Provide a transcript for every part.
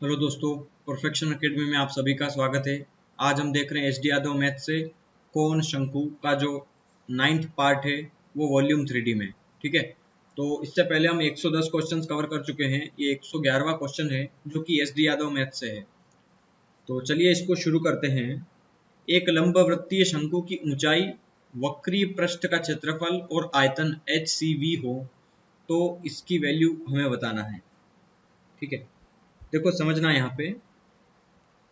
Hello दोस्तों, perfection academy में आप सभी का स्वागत है। आज हम देख रहे हैं एच डी यादव मैथ से कोण शंकु का जो 9th पार्ट है वो वॉल्यूम 3D में। ठीक है, तो इससे पहले हम 110 क्वेश्चंस कवर कर चुके हैं। ये 111वां क्वेश्चन है जो कि एच डी यादव मैथ से है। तो चलिए इसको शुरू करते हैं। एक लंबवृत्तीय शंकु की ऊंचाई, वक्रीय पृष्ठ का क्षेत्रफल और आयतन HCV हो तो इसकी वैल्यू हमें बताना है। ठीक है, देखो समझना यहाँ पे,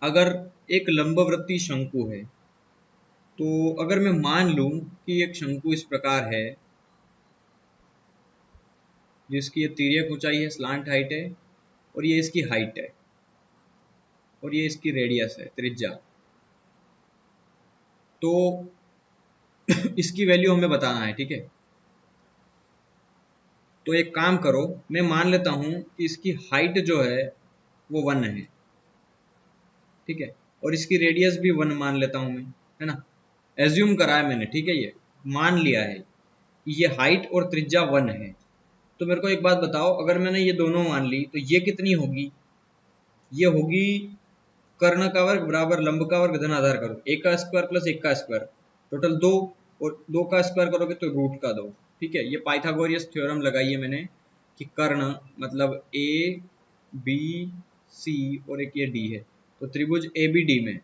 अगर एक लंबवृत्तीय शंकु है तो अगर मैं मान लूं कि एक शंकु इस प्रकार है जिसकी ये तिर्यक ऊंचाई है, स्लांट हाइट है, और ये इसकी हाइट है और ये इसकी रेडियस है, त्रिज्या। तो इसकी वैल्यू हमें बताना है। ठीक है, तो एक काम करो, मैं मान लेता हूं कि इसकी हाइट जो है वो 1 है। ठीक है, और इसकी रेडियस भी 1 मान लेता हूं मैं, है ना। एज्यूम करा है मैंने, ठीक है, ये मान लिया है कि ये हाइट और त्रिज्या 1 है। तो मेरे को एक बात बताओ, अगर मैंने ये दोनों मान ली तो ये कितनी होगी? ये होगी कर्ण का वर्ग बराबर लंब का वर्ग धन आधार का वर्ग, एक का स्क्वायर प्लस एक का स्क्वायर, टोटल 2, और 2 का स्क्वायर करोगे तो रूट का 2। ठीक है, ये पाइथागोरस थ्योरम लगाई है मैंने कि कर्ण मतलब ABC और एक ये डी है, तो त्रिभुज ABD में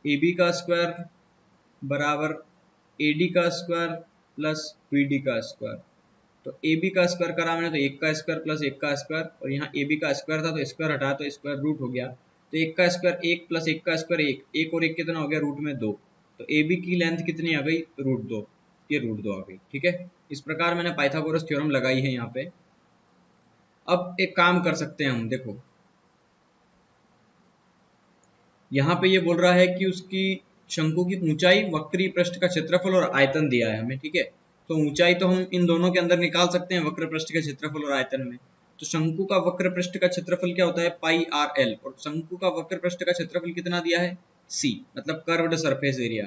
AB का स्क्वायर बराबर AD का स्क्वायर प्लस BD का स्क्वायर। तो ए बी का स्क्वायर करा मैंने, तो एक का स्क्वायर प्लस एक का स्क्वायर, और यहाँ ए बी का स्क्वायर था तो स्क्वायर हटा तो स्क्वायर रूट हो गया। तो एक का स्क्वायर एक प्लस एक का स्क्वायर एक, एक और एक कितना हो गया? रूट में 2। तो ए बी की लेंथ कितनी आ गई? √2। ये √2 आ गई। ठीक है, इस प्रकार मैंने पाइथागोरस थ्योरम लगाई है यहाँ पे। अब एक काम कर सकते हैं हम, देखो यहाँ पे ये बोल रहा है कि उसकी शंकु की ऊंचाई, वक्री पृष्ठ का क्षेत्रफल और आयतन दिया है हमें। ठीक है, तो ऊंचाई तो हम इन दोनों के अंदर निकाल सकते हैं, वक्र पृष्ठ के क्षेत्रफल और आयतन में। तो शंकु का वक्र पृष्ठ का क्षेत्रफल क्या होता है? πRL, और शंकु का वक्र पृष्ठ का क्षेत्रफल कितना दिया है? C, मतलब कर्व्ड सरफेस एरिया।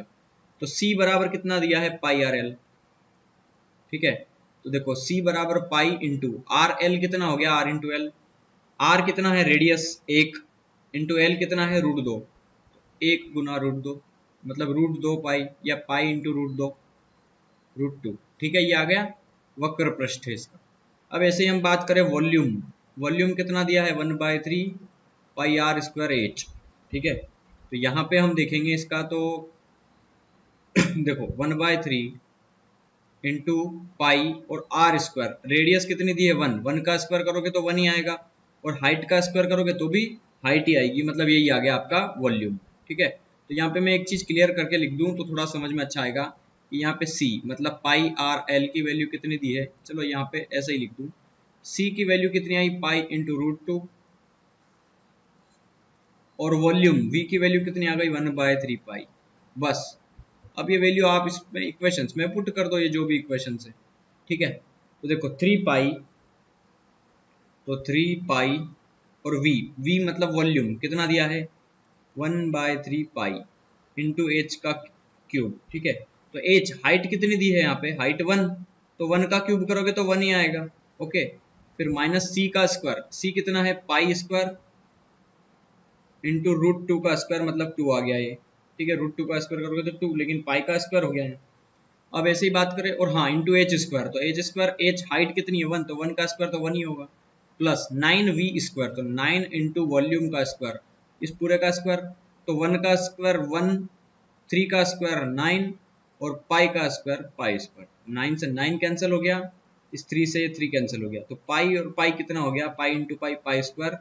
तो C बराबर कितना दिया है? πRL। ठीक है, तो देखो C बराबर पाई इंटू आर एल कितना हो गया? R into L. आर कितना है? रेडियस 1, इंटू एल कितना है? √2। 1 × √2 मतलब √2 पाई, या पाई इंटू √2, √2। ठीक है, ये आ गया वक्र पृष्ठ है इसका। अब ऐसे ही हम बात करें वॉल्यूम, वॉल्यूम कितना दिया है? 1/3 पाई आर स्क्वायर एच। ठीक है, तो यहाँ पे हम देखेंगे इसका, तो देखो 1/3 इंटू पाई और आर स्क्वायर, रेडियस कितनी दी है? 1, 1 का स्क्वायर करोगे तो 1 ही आएगा, और हाइट का स्क्वायर करोगे तो भी हाइट ही आएगी, मतलब यही आ गया आपका वॉल्यूम। ठीक है, तो यहाँ पे मैं एक चीज क्लियर करके लिख दूं तो थोड़ा समझ में अच्छा आएगा कि यहाँ पे C मतलब πRL की वैल्यू कितनी दी है। चलो यहाँ पे ऐसे ही लिख दूं, C की वैल्यू कितनी आई? पाई इंटू √2, और वॉल्यूम V की वैल्यू कितनी आ गई? 1/3 पाई। बस, अब ये वैल्यू आप इसमें इक्वेशंस में पुट कर दो, ये जो भी इक्वेशंस है। ठीक है, तो देखो 3 पाई, तो 3 पाई और v मतलब वॉल्यूम कितना दिया है? 1/3 पाई इंटू एच का क्यूब। ठीक है, तो एच हाइट कितनी दी है? यहाँ पे हाइट 1, तो 1 का क्यूब करोगे तो 1 ही आएगा। ओके, फिर माइनस सी का स्क्वायर, सी कितना है? पाई स्क्वायर इंटू √2 का स्क्वायर मतलब 2 आ गया ये। ठीक है, √2 का स्क्वायर करोगे तो 2, लेकिन पाई का स्क्वायर हो गया है। अब ऐसे ही बात करें, और हाँ इंटू एच स्क्वायर, तो एच स्क्वायर, एच हाइट कितनी है? 1, तो 1 का स्क्वायर तो 1 ही होगा, प्लस 9v स्क्वायर, तो 9 इंटू वॉल्यूम का स्क्वायर, इस पूरे का स्क्वायर, तो 1 का स्क्वायर 1, 3 का स्क्वायर 9, और पाई का स्क्वायर पाई स्क्वायर। 9 से 9 कैंसिल हो गया, इस 3 से 3 कैंसिल हो गया, तो पाई और पाई कितना हो गया? Pi into pi, pi square,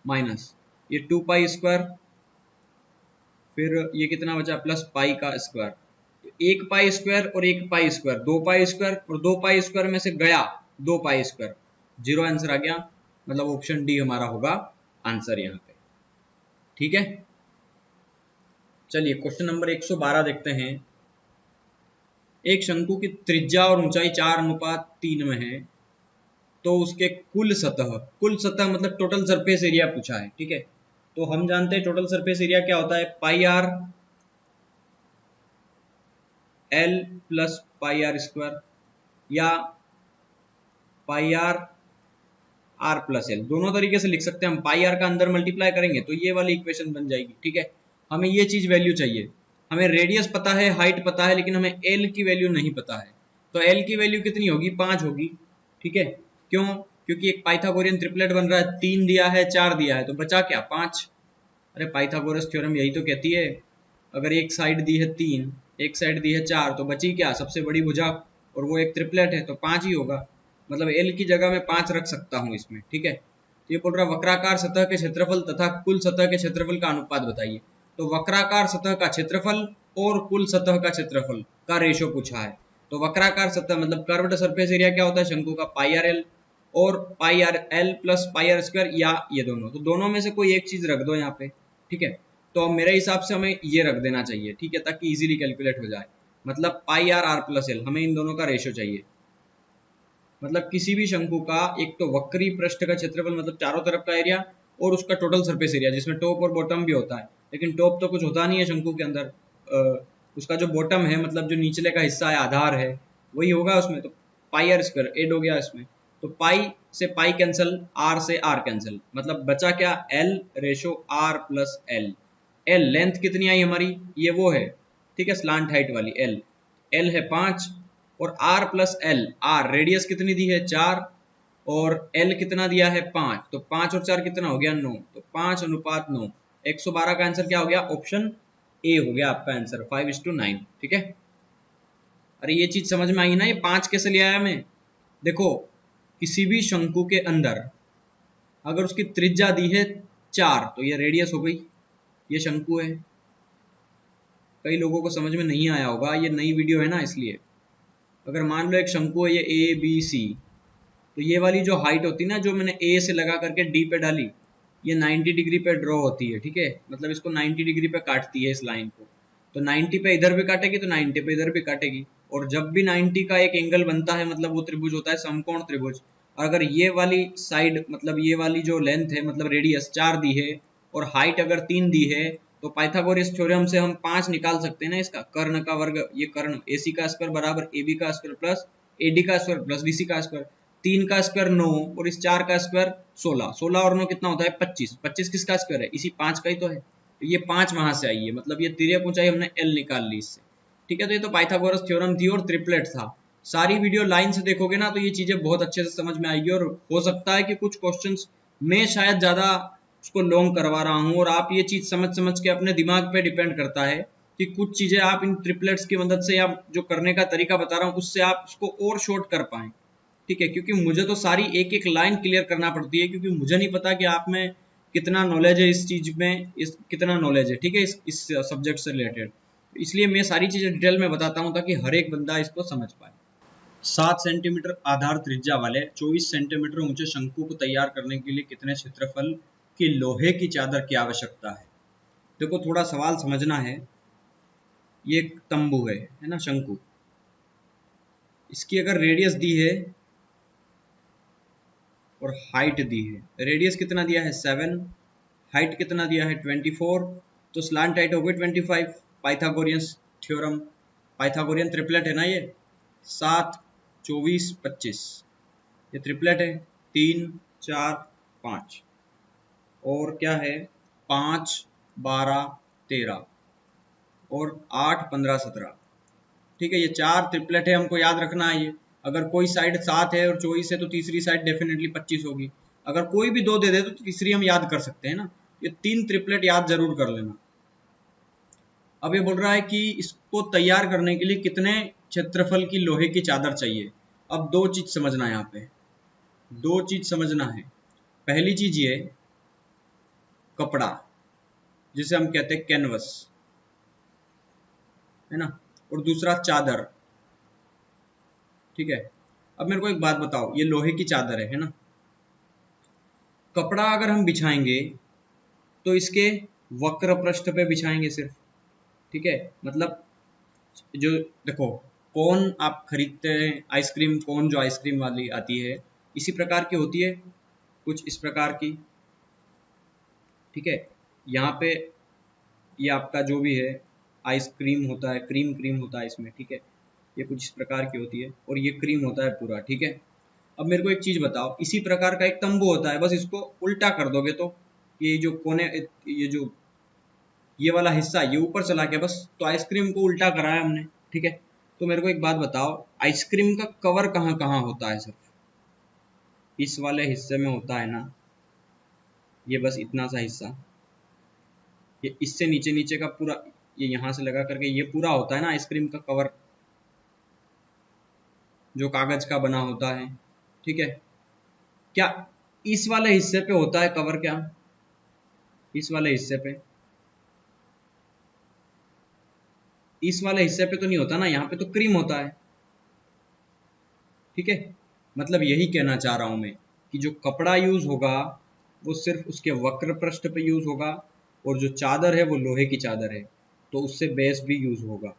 minus ये 2 पाई स्क्वायर, फिर ये कितना बचा? प्लस पाई का स्क्वायर। एक पाई स्क्वायर और एक पाई स्क्वायर, 2 पाई स्क्वायर, और 2 पाई स्क्वायर में से गया 2 पाई स्क्वायर, 0 आंसर आ गया, मतलब ऑप्शन डी हमारा होगा आंसर यहाँ पे। ठीक है, चलिए क्वेश्चन नंबर 112 देखते हैं। एक शंकु की त्रिज्या और ऊंचाई 4:3 में है, तो उसके कुल सतह मतलब टोटल सरफेस एरिया पूछा है। ठीक है, तो हम जानते हैं टोटल सरफेस एरिया क्या होता है? Pi R L plus pi R square, या pi R R plus L, दोनों तरीके से लिख सकते हैं हम। पाई आर का अंदर मल्टीप्लाई करेंगे तो ये वाली इक्वेशन बन जाएगी, ठीक है। हमें ये चीज वैल्यू चाहिए, हमें रेडियस पता है, हाइट पता है, लेकिन हमें एल की वैल्यू नहीं पता है। तो एल की वैल्यू कितनी होगी, 5 होगी, ठीक है। क्यों, क्योंकि एक पाइथागोरियन ट्रिपलेट बन रहा है, 3 दिया है 4 दिया है, तो बचा क्या, 5। अरे पाइथागोरस थ्योरम यही तो कहती है, अगर एक साइड दी है 3, एक साइड दी है 4, तो बची क्या, सबसे बड़ी भुजा, और वो एक ट्रिपलेट है तो 5 ही होगा। मतलब एल की जगह में 5 रख सकता हूँ इसमें, ठीक है। तो ये बोल रहा है वक्राकार सतह के क्षेत्रफल तथा कुल सतह के क्षेत्रफल का अनुपात बताइए। तो वक्राकार सतह का क्षेत्रफल और कुल सतह का क्षेत्रफल का रेशो पूछा है। तो वक्राकार सतह मतलब कर्व्ड सरफेस एरिया क्या होता है शंकु का, पाई आर एल, और pi R L plus pi R square, या ये दोनों, तो दोनों में से कोई एक चीज रख दो यहाँ पे, ठीक है। तो मेरे हिसाब से हमें ये रख देना चाहिए, ठीक है, ताकि इजीली कैलकुलेट हो जाए। मतलब पाई आर आर प्लस एल, हमें इन दोनों का रेशो चाहिए। मतलब किसी भी शंकु का एक तो वक्री पृष्ठ का क्षेत्रफल मतलब चारों तरफ का एरिया, और उसका टोटल सरफेस एरिया जिसमें टॉप और बॉटम भी होता है, लेकिन टॉप तो कुछ होता नहीं है शंकु के अंदर, उसका जो बॉटम है मतलब जो निचले का हिस्सा है, आधार है, वही होगा उसमें। तो पाई आर स्क्वायर एड हो गया इसमें, तो पाई से पाई कैंसिल, आर से आर कैंसिल, मतलब बचा क्या, L ratio r plus L. L length कितनी आई हमारी, ये वो है, ठीक है, स्लांट हाइट वाली एल, एल है 5, और r plus L, r radius कितनी दी है 4, और एल कितना दिया है 5, तो 5 और 4 कितना हो गया 9, तो 5:9, 112 का आंसर क्या हो गया, ऑप्शन ए हो गया आपका आंसर, 5:9, ठीक है। अरे ये चीज समझ में आई ना, ये 5 कैसे ले आया मैं। देखो किसी भी शंकु के अंदर अगर उसकी त्रिज्या दी है 4, तो ये रेडियस हो गई, ये शंकु है। कई लोगों को समझ में नहीं आया होगा, ये नई वीडियो है ना इसलिए। अगर मान लो एक शंकु है, ये ए बी सी, तो ये वाली जो हाइट होती है ना, जो मैंने ए से लगा करके डी पे डाली, ये 90 डिग्री पे ड्रॉ होती है, ठीक है। मतलब इसको 90 डिग्री पे काटती है इस लाइन को, तो 90 पे इधर भी काटेगी तो 90 पे इधर भी काटेगी, और जब भी 90 का एक एंगल बनता है मतलब वो त्रिभुज होता है समकोण त्रिभुज। और अगर ये वाली साइड मतलब ये वाली जो लेंथ है मतलब रेडियस 4 दी है, और हाइट अगर 3 दी है, तो पाइथागोरस थ्योरम से हम 5 निकाल सकते हैं ना, इसका कर्ण का वर्ग, ये कर्ण AC का स्क्वायर बराबर AB का स्क्वायर प्लस AD का स्क्वायर प्लस BC का स्क्वायर, 3 का स्क्वायर 9, और इस 4 का स्क्वायर 16, 16 और 9 कितना होता है 25, 25 किसका स्क्वायर है, इसी 5 का ही तो है। तो ये 5 वहां से आई है, मतलब ये तिर्यक ऊंचाई हमने L निकाल ली इससे, ठीक है। तो ये तो पाइथागोरस थ्योरम थी और ट्रिपलेट था। सारी वीडियो लाइन से देखोगे ना तो ये चीजें बहुत अच्छे से समझ में आएगी, और हो सकता है कि कुछ क्वेश्चंस मैं शायद ज्यादा उसको लॉन्ग करवा रहा हूँ, और आप ये चीज समझ समझ के अपने दिमाग पे डिपेंड करता है कि कुछ चीजें आप इन ट्रिपलेट्स की मदद से या जो करने का तरीका बता रहा हूँ उससे आप उसको और शॉर्ट कर पाए, ठीक है। क्योंकि मुझे तो सारी एक एक लाइन क्लियर करना पड़ती है, क्योंकि मुझे नहीं पता कि आप में कितना नॉलेज है इस चीज में, इस कितना नॉलेज है, ठीक है, इस सब्जेक्ट से रिलेटेड। इसलिए मैं सारी चीजें डिटेल में बताता हूँ ताकि हर एक बंदा इसको समझ पाए। 7 सेंटीमीटर आधार त्रिज्या वाले 24 सेंटीमीटर ऊंचे शंकु को तैयार करने के लिए कितने क्षेत्रफल की लोहे की चादर की आवश्यकता है। देखो थोड़ा सवाल समझना है, ये एक तंबू है ना शंकु, इसकी अगर रेडियस दी है और हाइट दी है, रेडियस कितना दिया है 7, हाइट कितना दिया है 24, तो स्लांट हाइट हो गई 25। पाइथागोरियन थ्योरम, पाइथागोरियन ट्रिपलेट है ना ये, 7 24 25, ये ट्रिपलेट है, 3 4 5, और क्या है 5 12 13, और 8 15 17, ठीक है। ये 4 ट्रिपलेट है, हमको याद रखना है ये। अगर कोई साइड 7 है और 24 है तो तीसरी साइड डेफिनेटली 25 होगी। अगर कोई भी 2 दे दे तो तीसरी हम याद कर सकते हैं ना। ये 3 ट्रिपलेट याद जरूर कर लेना। अब ये बोल रहा है कि इसको तैयार करने के लिए कितने क्षेत्रफल की लोहे की चादर चाहिए। अब 2 चीज समझना है यहाँ पे, 2 चीज समझना है। पहली चीज ये कपड़ा, जिसे हम कहते हैं कैनवस, है ना, और दूसरा चादर, ठीक है। अब मेरे को एक बात बताओ, ये लोहे की चादर है ना, कपड़ा अगर हम बिछाएंगे तो इसके वक्र पृष्ठ पे बिछाएंगे सिर्फ, ठीक है। मतलब जो देखो कोन आप खरीदते हैं, आइसक्रीम कोन जो आइसक्रीम वाली आती है इसी प्रकार की होती है, कुछ इस प्रकार की, ठीक है। यहाँ पे ये आपका जो भी है आइसक्रीम होता है, क्रीम क्रीम होता है इसमें, ठीक है। ये कुछ इस प्रकार की होती है और ये क्रीम होता है पूरा, ठीक है। अब मेरे को एक चीज बताओ, इसी प्रकार का एक तंबू होता है, बस इसको उल्टा कर दोगे तो ये जो कोने, ये जो ये वाला हिस्सा ये ऊपर चला गया बस। तो आइसक्रीम को उल्टा करा है हमने, ठीक है। तो मेरे को एक बात बताओ, आइसक्रीम का कवर कहाँ कहाँ होता है? सिर्फ इस वाले हिस्से में होता है ना, ये बस इतना सा हिस्सा, ये इससे नीचे नीचे का पूरा, ये यहाँ से लगा करके ये पूरा होता है ना आइसक्रीम का कवर, जो कागज का बना होता है, ठीक है। क्या इस वाले हिस्से पे होता है कवर? क्या इस वाले हिस्से पे? इस वाले हिस्से पे तो नहीं होता ना, यहाँ पे तो क्रीम होता है, ठीक है। मतलब यही कहना चाह रहा हूं मैं कि जो कपड़ा यूज होगा वो सिर्फ उसके वक्र पृष्ठ पे यूज होगा, और जो चादर है वो लोहे की चादर है, तो उससे बेस भी यूज होगा।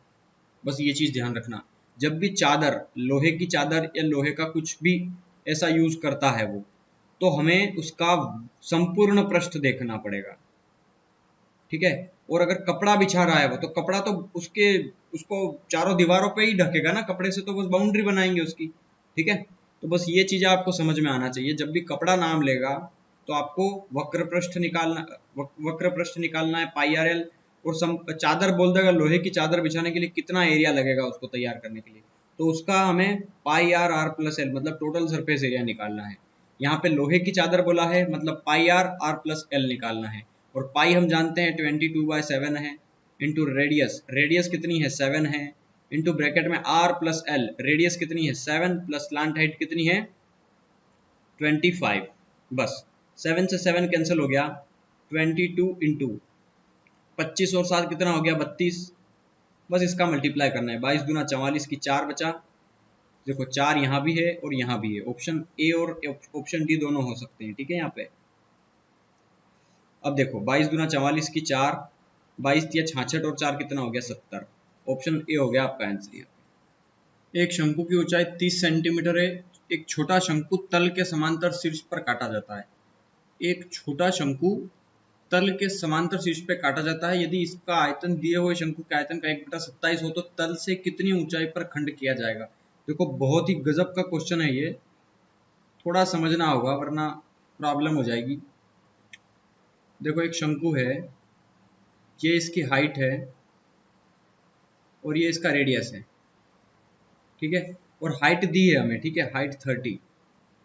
बस ये चीज ध्यान रखना, जब भी चादर, लोहे की चादर या लोहे का कुछ भी ऐसा यूज करता है वो, तो हमें उसका संपूर्ण पृष्ठ देखना पड़ेगा, ठीक है। और अगर कपड़ा बिछा रहा है वो, तो कपड़ा तो उसके, उसको चारों दीवारों पे ही ढकेगा ना, कपड़े से तो बस बाउंड्री बनाएंगे उसकी, ठीक है। तो बस ये चीजें आपको समझ में आना चाहिए, जब भी कपड़ा नाम लेगा तो आपको वक्र पृष्ठ निकालना, वक्र पृष्ठ निकालना है पाई आर एल। और चादर बोल देगा, लोहे की चादर बिछाने के लिए कितना एरिया लगेगा उसको तैयार करने के लिए, तो उसका हमें पाई आर आर प्लस एल मतलब टोटल सरफेस एरिया निकालना है। यहाँ पे लोहे की चादर बोला है मतलब पाई आर आर प्लस एल निकालना है। और पाई हम जानते हैं 22/7 है, इंटू रेडियस, रेडियस कितनी है 7 है, इंटू ब्रैकेट में आर प्लस एल, रेडियस कितनी है 7 प्लस स्लांट हाइट कितनी है 25। बस 7 से 7 कैंसिल हो गया, 22 इंटू 25 और 7 कितना हो गया 32। बस इसका मल्टीप्लाई करना है, 22 दूना 44 की 4 बचा। देखो 4 यहाँ भी है और यहाँ भी है, ऑप्शन ए और ऑप्शन डी दोनों हो सकते हैं, ठीक है। यहाँ पे अब देखो 22 दूना 44 की 4, 22 या 66 और 4 कितना हो गया 70। ऑप्शन ए हो गया आपका आंसर। यहाँ एक शंकु की ऊंचाई 30 सेंटीमीटर है, एक छोटा शंकु तल के समांतर शीर्ष पर काटा जाता है। एक छोटा शंकु तल के समांतर शीर्ष पे काटा जाता है, यदि इसका आयतन दिए हुए शंकु के आयतन का 1/27 हो तो तल से कितनी ऊंचाई पर खंड किया जाएगा? देखो बहुत ही गजब का क्वेश्चन है ये, थोड़ा समझना होगा वरना प्रॉब्लम हो जाएगी। देखो एक शंकु है, ये इसकी हाइट है और ये इसका रेडियस है, ठीक है। और हाइट दी है हमें, ठीक है, हाइट 30,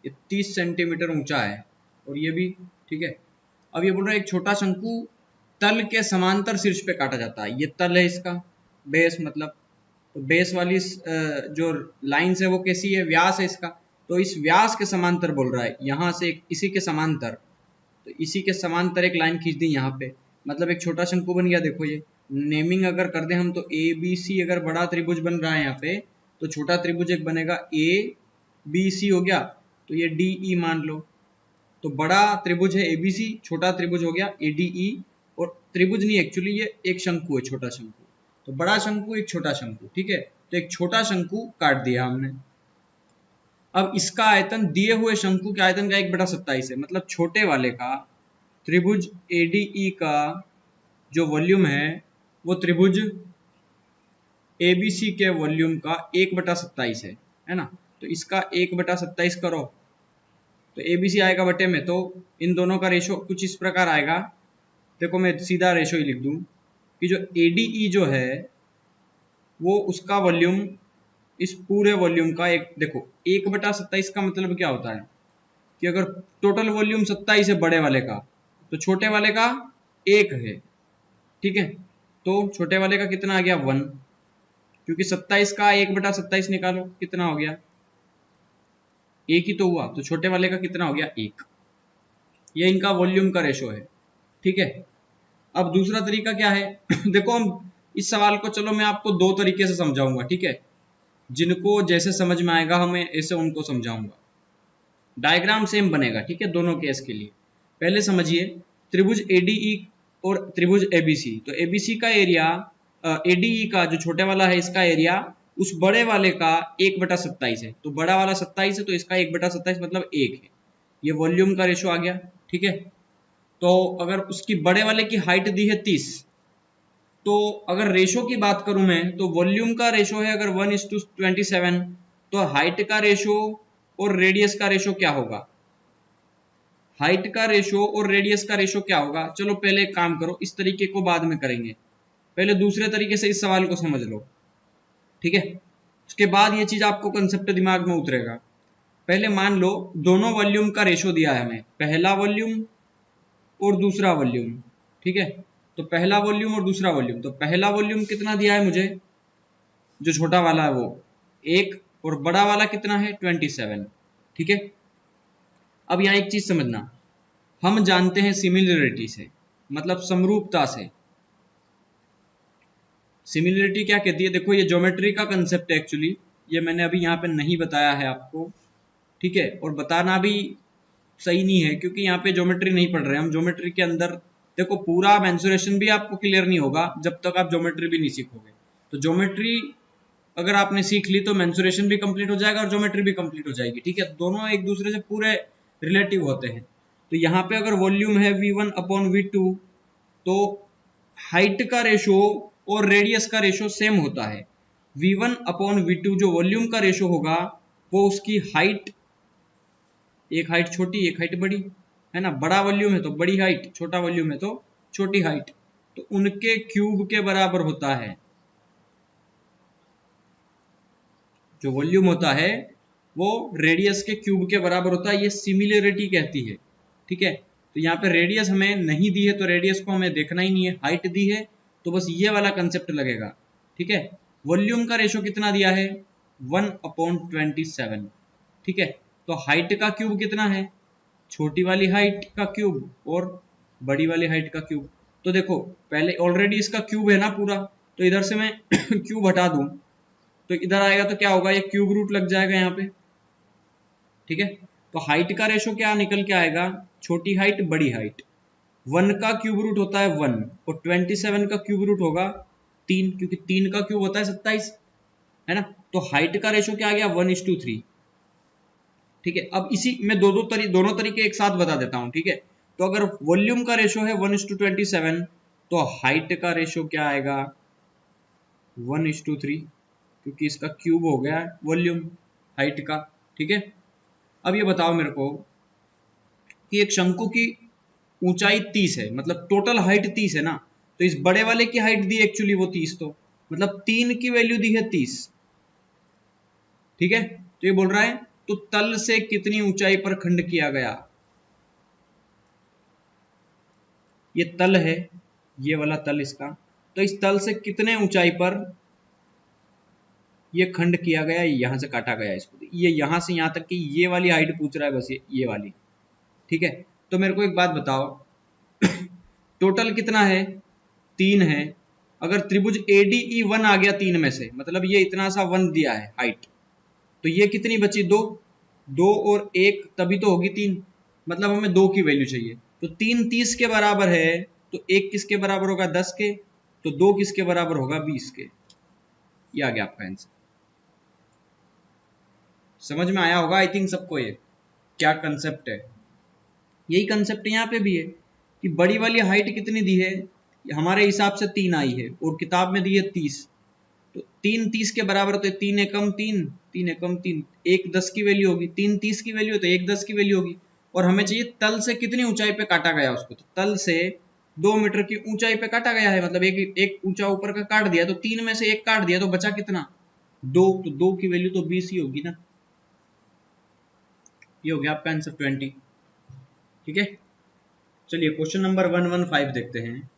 ये 30 सेंटीमीटर ऊंचा है और ये भी, ठीक है। अब ये बोल रहा है एक छोटा शंकु तल के समांतर शीर्ष पे काटा जाता है, ये तल है इसका, बेस मतलब, तो बेस वाली जो लाइंस है वो कैसी है, व्यास है इसका, तो इस व्यास के समांतर बोल रहा है, यहाँ से इसी के समांतर, तो इसी के समांतर एक लाइन खींच दी यहाँ पे, मतलब एक छोटा शंकु बन गया। देखो ये नेमिंग अगर कर दें हम तो ए बी सी, अगर बड़ा त्रिभुज बन रहा है यहाँ पे, तो छोटा त्रिभुज एक बनेगा ए बी सी हो गया, तो ये डी ई मान लो। तो बड़ा त्रिभुज है एबीसी, छोटा त्रिभुज हो गया एडीई, और त्रिभुज नहीं एक्चुअली ये एक शंकु है, छोटा शंकु, तो बड़ा शंकु एक छोटा शंकु, ठीक है। तो एक छोटा शंकु काट दिया हमने। अब इसका आयतन दिए हुए शंकु के आयतन का 1/27 है, मतलब छोटे वाले का त्रिभुज एडीई का जो वॉल्यूम है वो त्रिभुज एबीसी के वॉल्यूम का 1/27 है ना। तो इसका 1/27 करो तो एबीसी आएगा बटे में, तो इन दोनों का रेशो कुछ इस प्रकार आएगा। देखो मैं सीधा रेशो ही लिख दूं कि जो एडीई जो है वो उसका वॉल्यूम इस पूरे वॉल्यूम का एक, देखो 1/27 का मतलब क्या होता है कि अगर टोटल वॉल्यूम 27 है बड़े वाले का, तो छोटे वाले का 1 है, ठीक है। तो छोटे वाले का कितना आ गया 1, क्योंकि 27 का 1/27 निकालो कितना हो गया, एक ही तो हुआ, तो छोटे वाले का कितना हो गया 1। ये इनका वॉल्यूम का रेशो है, ठीक है। अब दूसरा तरीका क्या है देखो हम इस सवाल को, चलो मैं आपको दो तरीके से समझाऊंगा, ठीक है। जिनको जैसे समझ में आएगा हमें ऐसे उनको समझाऊंगा, डायग्राम सेम बनेगा, ठीक है, दोनों केस के लिए। पहले समझिए त्रिभुज एडीई और त्रिभुज एबीसी, तो एबीसी का एरिया, एडीई का जो छोटे वाला है इसका एरिया उस बड़े वाले का 1/27 है, तो बड़ा वाला 27 है तो इसका 1/27 मतलब 1 है। ये वॉल्यूम का रेशो आ गया, ठीक है। तो अगर उसकी बड़े वाले की हाइट दी है 30, तो अगर रेशो की बात करूं मैं, तो वॉल्यूम का रेशो है अगर 1:27, तो हाइट का रेशो और रेडियस का रेशो क्या होगा, हाइट का रेशो और रेडियस का रेशो क्या होगा। चलो पहले एक काम करो, इस तरीके को बाद में करेंगे, पहले दूसरे तरीके से इस सवाल को समझ लो, ठीक है। उसके बाद ये चीज आपको कंसेप्ट दिमाग में उतरेगा। पहले मान लो दोनों वॉल्यूम का रेशो दिया है हमें, पहला वॉल्यूम और दूसरा वॉल्यूम, ठीक है। तो पहला वॉल्यूम और दूसरा वॉल्यूम, तो पहला वॉल्यूम कितना दिया है मुझे, जो छोटा वाला है वो 1, और बड़ा वाला कितना है 27, ठीक है। अब यहाँ एक चीज समझना, हम जानते हैं सिमिलरिटी से, मतलब समरूपता से। सिमिलरिटी क्या कहती है, देखो ये ज्योमेट्री का कंसेप्ट है एक्चुअली, ये मैंने अभी यहाँ पे नहीं बताया है आपको, ठीक है। और बताना भी सही नहीं है क्योंकि यहाँ पे ज्योमेट्री नहीं पढ़ रहे हम। ज्योमेट्री के अंदर देखो पूरा मेंसुरेशन भी आपको क्लियर नहीं होगा जब तक आप ज्योमेट्री भी नहीं सीखोगे। तो ज्योमेट्री अगर आपने सीख ली तो मेंसुरेशन भी कंप्लीट हो जाएगा और ज्योमेट्री भी कंप्लीट हो जाएगी, ठीक है। दोनों एक दूसरे से पूरे रिलेटिव होते हैं। तो यहाँ पे अगर वॉल्यूम है v1 अपॉन v2, तो हाइट का रेशो और रेडियस का रेशो सेम होता है। v1 अपॉन v2 जो वॉल्यूम का रेशो होगा वो उसकी हाइट, एक हाइट छोटी एक हाइट बड़ी, है ना। बड़ा वॉल्यूम है तो बड़ी हाइट, छोटा वॉल्यूम है तो छोटी हाइट, तो उनके क्यूब के बराबर होता है। जो वॉल्यूम होता है वो रेडियस के क्यूब के बराबर होता है, ये सिमिलरिटी कहती है, ठीक है। तो यहाँ पे रेडियस हमें नहीं दी है तो रेडियस को हमें देखना ही नहीं है, हाइट दी है तो बस ये वाला कंसेप्ट लगेगा, ठीक है। वॉल्यूम का रेशो कितना दिया है 1/27, ठीक है। तो हाइट का क्यूब कितना है, छोटी वाली हाइट का क्यूब और बड़ी वाली हाइट का क्यूब। तो देखो पहले ऑलरेडी इसका क्यूब है ना पूरा, तो इधर से मैं क्यूब हटा दूं तो इधर आएगा तो क्या होगा, ये क्यूब रूट लग जाएगा यहाँ पे, ठीक है। तो हाइट का रेशो क्या निकल के आएगा, छोटी हाइट बड़ी हाइट, 1 का क्यूब रूट होता है 1 और 27 का क्यूब रूट होगा 3, क्योंकि 3 का क्यूब होता है 27, है ना। तो हाइट का रेशो क्या आ गया 1:3, ठीक है। अब इसी में दोनों तरीके एक साथ बता देता हूं, ठीक है। तो अगर वॉल्यूम का रेशो है 1:27 तो हाइट का रेशो क्या आएगा 1:3, क्योंकि इसका क्यूब हो गया वॉल्यूम हाइट का, ठीक है। अब ये बताओ मेरे को कि एक शंकु की ऊंचाई 30 है, मतलब टोटल हाइट 30 है ना, तो इस बड़े वाले की हाइट दी एक्चुअली वो 30, तो मतलब 3 की वैल्यू दी है 30, ठीक है। तो ये बोल रहा है तो तल से कितनी ऊंचाई पर खंड किया गया, ये तल है, ये वाला तल इसका, तो इस तल से कितने ऊंचाई पर ये खंड किया गया, यहां से काटा गया इसको, ये यहां से यहां तक की ये वाली हाइट पूछ रहा है बस, ये वाली, ठीक है। तो मेरे को एक बात बताओ टोटल कितना है 3 है, अगर त्रिभुज ADE1 आ गया 3 में से, मतलब ये इतना सा 1 दिया है हाइट, तो ये कितनी बची 2, 2 और 1 तभी तो होगी 3, मतलब हमें 2 की वैल्यू चाहिए। तो 3 30 के बराबर है तो 1 किसके बराबर होगा 10 के, तो 2 किसके बराबर होगा 20 के। ये आ गया आपका आंसर। समझ में आया होगा आई थिंक सबको ये क्या कंसेप्ट है। यही कंसेप्ट यहाँ पे भी है कि बड़ी वाली हाइट कितनी दी है, हमारे हिसाब से 3 आई है और किताब में दी है 30, तो 3 30 के बराबर, तो 3 एकम 3, 3 एकम 3, 1 10 की वैल्यू होगी, 3 30 की वैल्यू तो 1 10 की वैल्यू होगी। और हमें चाहिए तल से कितनी ऊंचाई पे काटा गया उसको, तो तल से 2 मीटर की ऊंचाई पे काटा गया है, मतलब एक ऊंचा ऊपर का काट दिया, तो 3 में से 1 काट दिया तो बचा कितना 2, तो 2 की वैल्यू तो 20 ही होगी ना। ये हो गया आपका आंसर 20, ठीक है। चलिए क्वेश्चन नंबर 115 देखते हैं।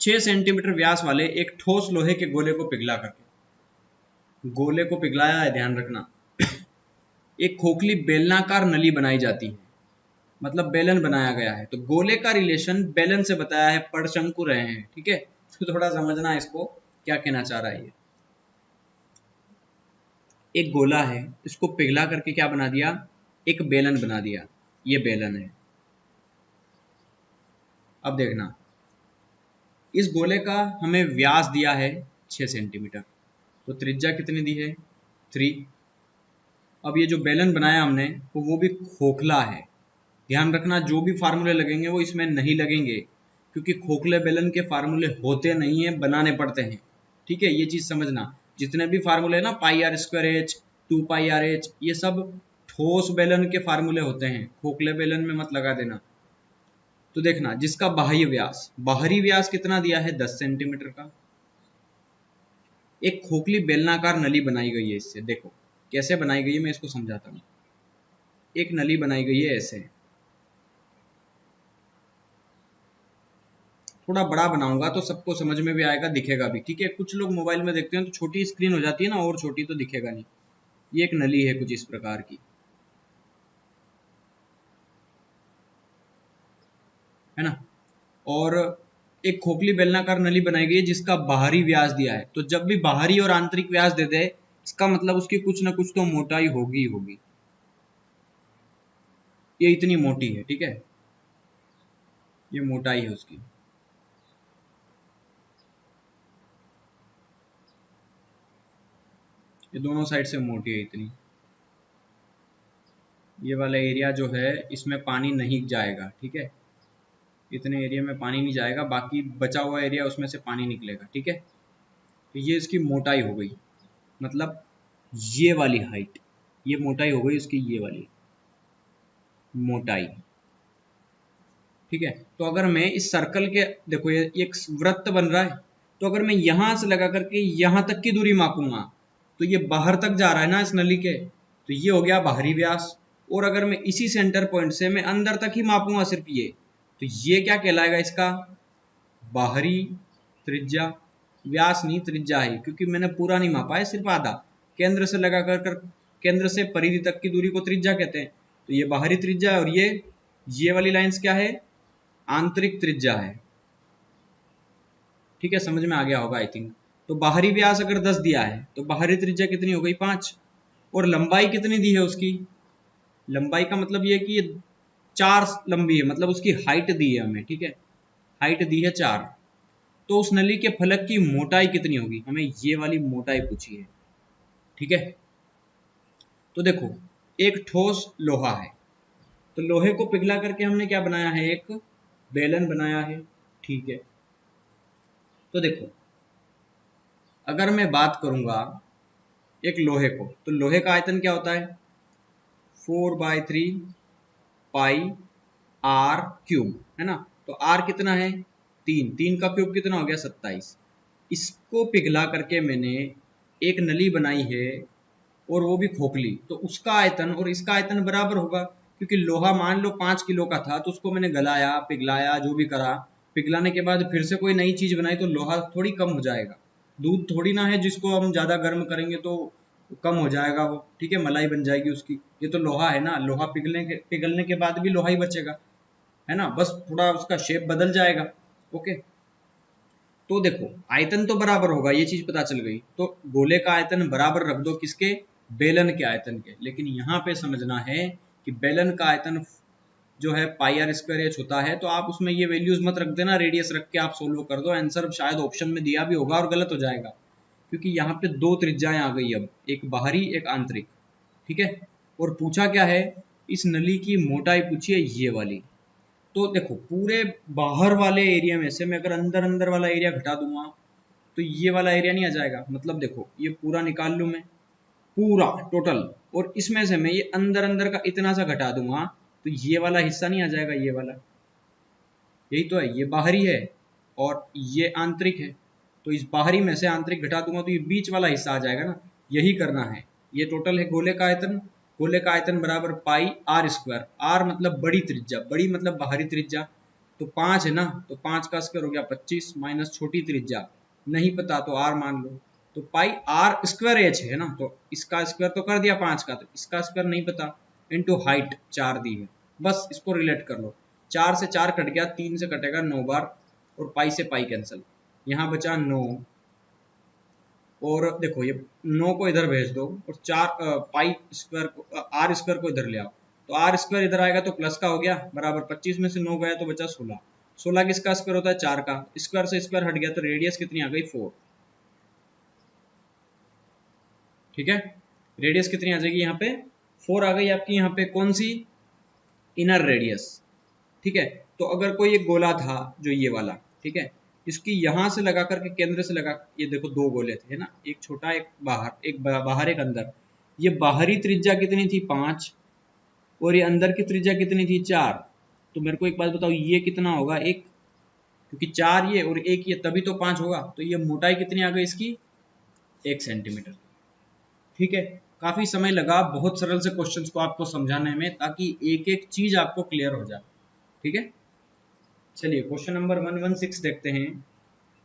6 सेंटीमीटर व्यास वाले एक ठोस लोहे के गोले को पिघला करके, गोले को पिघलाया है ध्यान रखना, एक खोखली बेलनाकार नली बनाई जाती है, मतलब बेलन बनाया गया है। तो गोले का रिलेशन बेलन से बताया है, पड़शंकु रहे हैं, ठीक है। तो थोड़ा समझना इसको क्या कहना चाह रहा है ये। एक गोला है, इसको पिघला करके क्या बना दिया, एक बेलन बना दिया, ये बेलन है। अब देखना इस गोले का हमें व्यास दिया है 6 सेंटीमीटर, तो त्रिज्या कितनी दी है 3। अब ये जो बेलन बनाया हमने तो वो भी खोखला है, ध्यान रखना जो भी फार्मूले लगेंगे वो इसमें नहीं लगेंगे, क्योंकि खोखले बेलन के फार्मूले होते नहीं है, बनाने पड़ते हैं, ठीक है, ये चीज समझना। जितने भी फार्मूले हैं ना, pi R square H, 2 pi R H, ये सब ठोस बेलन के फार्मूले होते हैं, खोखले बेलन में मत लगा देना। तो देखना, जिसका बाहरी व्यास कितना दिया है 10 सेंटीमीटर का, एक खोखली बेलनाकार नली बनाई गई है इससे। देखो कैसे बनाई गई है, मैं इसको समझाता हूँ। एक नली बनाई गई है ऐसे, थोड़ा बड़ा बनाऊंगा तो सबको समझ में भी आएगा, दिखेगा भी, ठीक है। कुछ लोग मोबाइल में देखते हैं तो छोटी स्क्रीन हो जाती है ना, और छोटी तो दिखेगा नहीं। ये एक नली है कुछ इस प्रकार की, है ना। और एक खोखली बेलनाकार नली बनाई गई है जिसका बाहरी व्यास दिया है। तो जब भी बाहरी और आंतरिक व्यास दे दे, इसका मतलब उसकी कुछ ना कुछ तो मोटाई होगी होगी। ये इतनी मोटी है, ठीक है, ये मोटाई है उसकी। ये दोनों साइड से मोटी है इतनी। ये वाला एरिया जो है इसमें पानी नहीं जाएगा, ठीक है, इतने एरिया में पानी नहीं जाएगा, बाकी बचा हुआ एरिया उसमें से पानी निकलेगा, ठीक है। तो ये इसकी मोटाई हो गई, मतलब ये वाली हाइट, ये मोटाई हो गई उसकी, ये वाली मोटाई, ठीक है। तो अगर मैं इस सर्कल के, देखो ये एक वृत्त बन रहा है, तो अगर मैं यहां से लगा करके यहां तक की दूरी मापूंगा तो ये बाहर तक जा रहा है ना इस नली के, तो ये हो गया बाहरी व्यास। और अगर मैं इसी सेंटर पॉइंट से मैं अंदर तक ही मापूंगा सिर्फ ये, तो ये क्या कहलाएगा, इसका बाहरी त्रिज्या। व्यास नहीं, त्रिज्या है, क्योंकि मैंने पूरा नहीं मापा है, सिर्फ आधा। केंद्र से लगा कर केंद्र से परिधि तक की दूरी को त्रिज्या कहते हैं। तो ये बाहरी त्रिज्या है, और ये वाली लाइंस क्या है, आंतरिक त्रिज्या है, ठीक है। समझ में आ गया होगा आई थिंक। तो बाहरी व्यास अगर 10 दिया है तो बाहरी त्रिज्या कितनी हो गई, 5। और लंबाई कितनी दी है उसकी, लंबाई का मतलब ये कि ये 4 लंबी है, मतलब उसकी हाइट दी है हमें, ठीक है, हाइट दी है 4। तो उस नली के फलक की मोटाई कितनी होगी, हमें ये वाली मोटाई पूछी है, ठीक है। तो देखो, एक ठोस लोहा है, तो लोहे को पिघला करके हमने क्या बनाया है, एक बेलन बनाया है, ठीक है। तो देखो, अगर मैं बात करूंगा एक लोहे को, तो लोहे का आयतन क्या होता है, 4/3 पाई आर क्यूब, है ना। तो आर कितना है, 3 का क्यूब कितना हो गया, 27। इसको पिघला करके मैंने एक नली बनाई है, और वो भी खोखली, तो उसका आयतन और इसका आयतन बराबर होगा, क्योंकि लोहा मान लो 5 किलो का था, तो उसको मैंने गलाया, पिघलाया, जो भी करा, पिघलाने के बाद फिर से कोई नई चीज बनाई तो लोहा थोड़ी कम हो जाएगा। दूध थोड़ी ना है जिसको हम ज्यादा गर्म करेंगे तो कम हो जाएगा वो, ठीक है, मलाई बन जाएगी उसकी। ये तो लोहा है ना, लोहा पिघलने के बाद भी लोहा ही बचेगा, है ना, बस थोड़ा उसका शेप बदल जाएगा। ओके, तो देखो आयतन तो बराबर होगा, ये चीज पता चल गई। तो गोले का आयतन बराबर रख दो किसके, बेलन के आयतन के। लेकिन यहाँ पे समझना है कि बेलन का आयतन जो है पाई आर स्क्वायर एच होता है, तो आप उसमें ये वैल्यूज मत रख देना, रेडियस रख के आप सोल्व कर दो, आंसर शायद ऑप्शन में दिया भी होगा और गलत हो जाएगा, क्योंकि यहाँ पे 2 त्रिज्याएं आ गई, अब एक बाहरी एक आंतरिक, ठीक है। और पूछा क्या है, इस नली की मोटाई पूछी है ये वाली। तो देखो, पूरे बाहर वाले एरिया में से मैं अगर अंदर अंदर वाला एरिया घटा दूंगा तो ये वाला एरिया नहीं आ जाएगा। मतलब देखो, ये पूरा निकाल लूं मैं, पूरा टोटल, और इसमें से मैं ये अंदर अंदर का इतना सा घटा दूंगा तो ये वाला हिस्सा नहीं आ जाएगा, ये वाला, यही तो है, ये बाहरी है और ये आंतरिक है। तो इस बाहरी में से आंतरिक घटा दूंगा तो ये बीच वाला हिस्सा आ जाएगा ना, यही करना है। ये टोटल है गोले का आयतन, गोले का आयतन बराबर पाई आर स्क्वायर, आर मतलब बड़ी त्रिज्या, बड़ी मतलब बाहरी त्रिज्या, तो 5 है ना, तो 5 का स्क्वायर हो गया 25, माइनस छोटी त्रिज्या नहीं पता तो आर मान लो, तो पाई आर स्क्वायर एच है ना, तो इसका स्क्वायर तो कर दिया 5 का, तो इसका स्क्वायर नहीं पता, इंटू हाइट 4 दी है, बस इसको रिलेट कर लो। 4 से 4 कट गया, 3 से कटेगा 9 बार, और पाई से पाई कैंसिल, यहाँ बचा 9। और देखो ये 9 को इधर भेज दो, और 4 पाई स्क्वायर को, आर स्क्वायर को इधर ले आओ, तो आर स्क्वायर इधर आएगा तो प्लस का हो गया, बराबर 25 में से 9 गया तो बचा 16। 16 किसका स्क्वायर होता है, 4 का, स्क्वायर से स्क्वायर हट गया तो रेडियस कितनी आ गई, 4, ठीक है। रेडियस कितनी आ जाएगी यहाँ पे, 4 आ गई आपकी यहाँ पे, कौन सी, इनर रेडियस, ठीक है। तो अगर कोई एक गोला था जो ये वाला, ठीक है, इसकी यहाँ से लगा करके केंद्र से लगा, ये देखो दो गोले थे ना, एक छोटा एक बाहर, एक बाहर एक अंदर। ये बाहरी त्रिज्या कितनी थी 5 और ये अंदर की त्रिज्या कितनी थी 4। तो मेरे को एक बात बताओ ये कितना होगा 1, क्योंकि 4 ये और 1 ये तभी तो 5 होगा। तो ये मोटाई कितनी आ गई इसकी 1 सेंटीमीटर। ठीक है, काफी समय लगा बहुत सरल से क्वेश्चंस को आपको समझाने में, ताकि एक एक चीज आपको क्लियर हो जाए। ठीक है, चलिए क्वेश्चन नंबर 116 देखते हैं।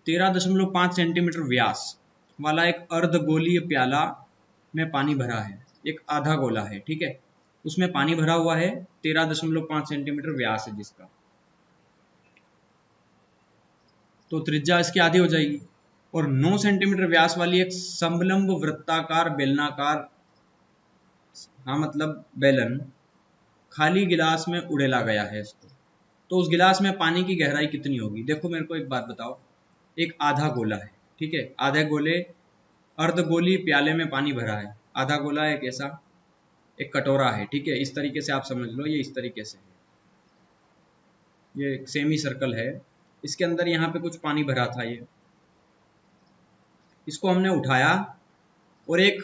13.5 सेंटीमीटर व्यास वाला एक अर्धगोलीय प्याला में पानी भरा है। एक आधा गोला है, ठीक है, उसमें पानी भरा हुआ है, 13.5 सेंटीमीटर व्यास है जिसका, तो त्रिज्या इसकी आधी हो जाएगी। और 9 सेंटीमीटर व्यास वाली एक समलंब वृत्ताकार बेलनाकार, हाँ मतलब बेलन, खाली गिलास में उड़ेला गया है इसको। तो उस गिलास में पानी की गहराई कितनी होगी। देखो मेरे को एक बात बताओ, एक आधा गोला है, ठीक है, आधे गोले अर्धगोली प्याले में पानी भरा है। आधा गोला एक ऐसा एक कटोरा है, ठीक है, इस तरीके से आप समझ लो, ये इस तरीके से है, ये एक सेमी सर्कल है, इसके अंदर यहाँ पे कुछ पानी भरा था। ये इसको हमने उठाया और एक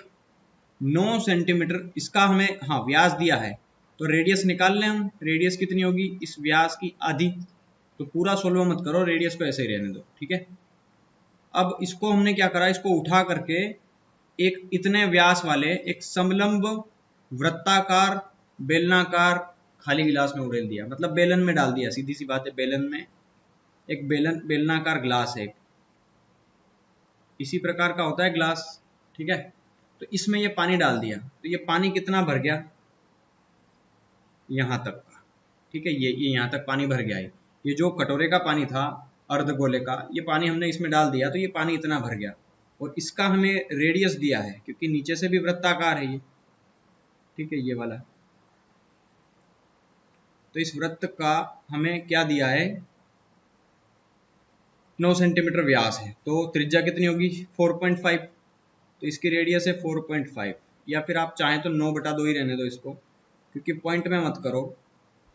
9 सेंटीमीटर इसका हमें हाँ व्यास दिया है, तो रेडियस निकाल लें हम। रेडियस कितनी होगी इस व्यास की आधी, तो पूरा सोल्व मत करो, रेडियस को ऐसे ही रहने दो। ठीक है, अब इसको हमने क्या करा, इसको उठा करके एक इतने व्यास वाले एक समलंब वृत्ताकार बेलनाकार खाली गिलास में उड़ेल दिया, मतलब बेलन में डाल दिया, सीधी सी बात है, बेलन में एक बेलनाकार ग्लास है, इसी प्रकार का होता है ग्लास। ठीक है, तो इसमें ये पानी डाल दिया, तो ये पानी कितना भर गया यहाँ तक का। ठीक है, ये यहाँ तक पानी भर गया है। ये जो कटोरे का पानी था अर्धगोले का, ये पानी हमने इसमें डाल दिया, तो ये पानी इतना भर गया। और इसका हमें रेडियस दिया है, क्योंकि नीचे से भी वृत्ताकार है ये, ठीक है, ये वाला। तो इस वृत्त का हमें क्या दिया है 9 सेंटीमीटर व्यास है, तो त्रिज्या कितनी होगी 4.5, तो इसकी रेडियस है 4.5, या फिर आप चाहें तो 9/2 ही रहने दो इसको, क्योंकि पॉइंट में मत करो,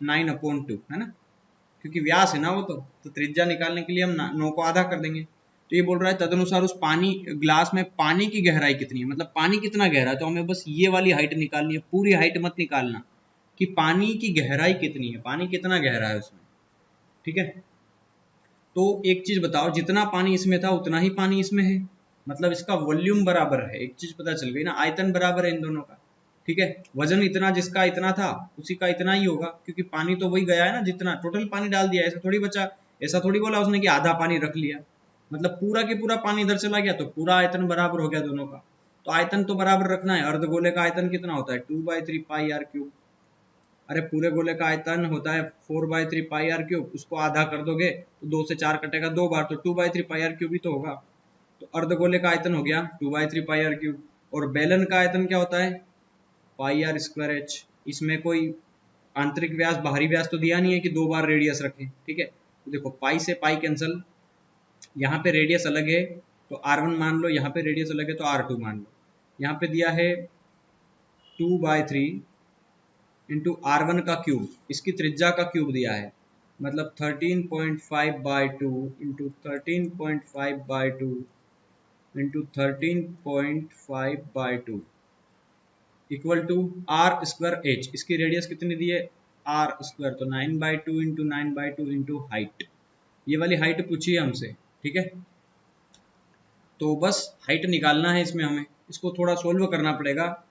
9/2 है ना, क्योंकि व्यास है ना वो, तो त्रिज्या निकालने के लिए हम 9 को आधा कर देंगे। तो ये बोल रहा है तदनुसार उस पानी ग्लास में पानी की गहराई कितनी है, मतलब पानी कितना गहरा है। तो हमें बस ये वाली हाइट निकालनी है, पूरी हाइट मत निकालना, कि पानी की गहराई कितनी है, पानी कितना गहरा है उसमें। ठीक है, तो एक चीज बताओ, जितना पानी इसमें था उतना ही पानी इसमें है, मतलब इसका वॉल्यूम बराबर है। एक चीज पता चल गई ना, आयतन बराबर है इन दोनों का। ठीक है, वजन इतना जिसका इतना था उसी का इतना ही होगा, क्योंकि पानी तो वही गया है ना, जितना टोटल पानी डाल दिया, ऐसा थोड़ी बचा, ऐसा थोड़ी बोला उसने कि आधा पानी रख लिया, मतलब पूरा के पूरा पानी इधर चला गया, तो पूरा आयतन बराबर हो गया दोनों का। तो आयतन तो बराबर रखना है। अर्धगोले का आयतन कितना होता है 2/3 पाई आर क्यूब। अरे पूरे गोले का आयतन होता है 4/3 पाई आर क्यूब, उसको आधा कर दोगे तो 2 से 4 कटेगा 2 बार, तो 2/3 पाई आर क्यूब ही तो होगा। तो अर्धगोले का आयतन हो गया 2/3 पाई आर क्यूब। और बेलन का आयतन क्या होता है पाई आर स्क्वायर एच। इसमें कोई आंतरिक व्यास बाहरी व्यास तो दिया नहीं है कि 2 बार रेडियस रखें। ठीक है, तो देखो पाई से पाई कैंसल, यहाँ पे रेडियस अलग है तो r1 मान लो, यहाँ पे रेडियस अलग है तो r2 मान लो। यहाँ पे दिया है 2/3 इंटू R1 का क्यूब, इसकी त्रिज्या का क्यूब दिया है, मतलब 13.5/2 into 13.5/2 into 13.5/2 equal to r square h. इसकी रेडियस कितनी दी है आर स्क्वायर, तो 9/2 इंटू 9/2 इंटू हाइट, ये वाली हाइट पूछी है हमसे। ठीक है, तो बस हाइट निकालना है इसमें हमें, इसको थोड़ा सोल्व करना पड़ेगा।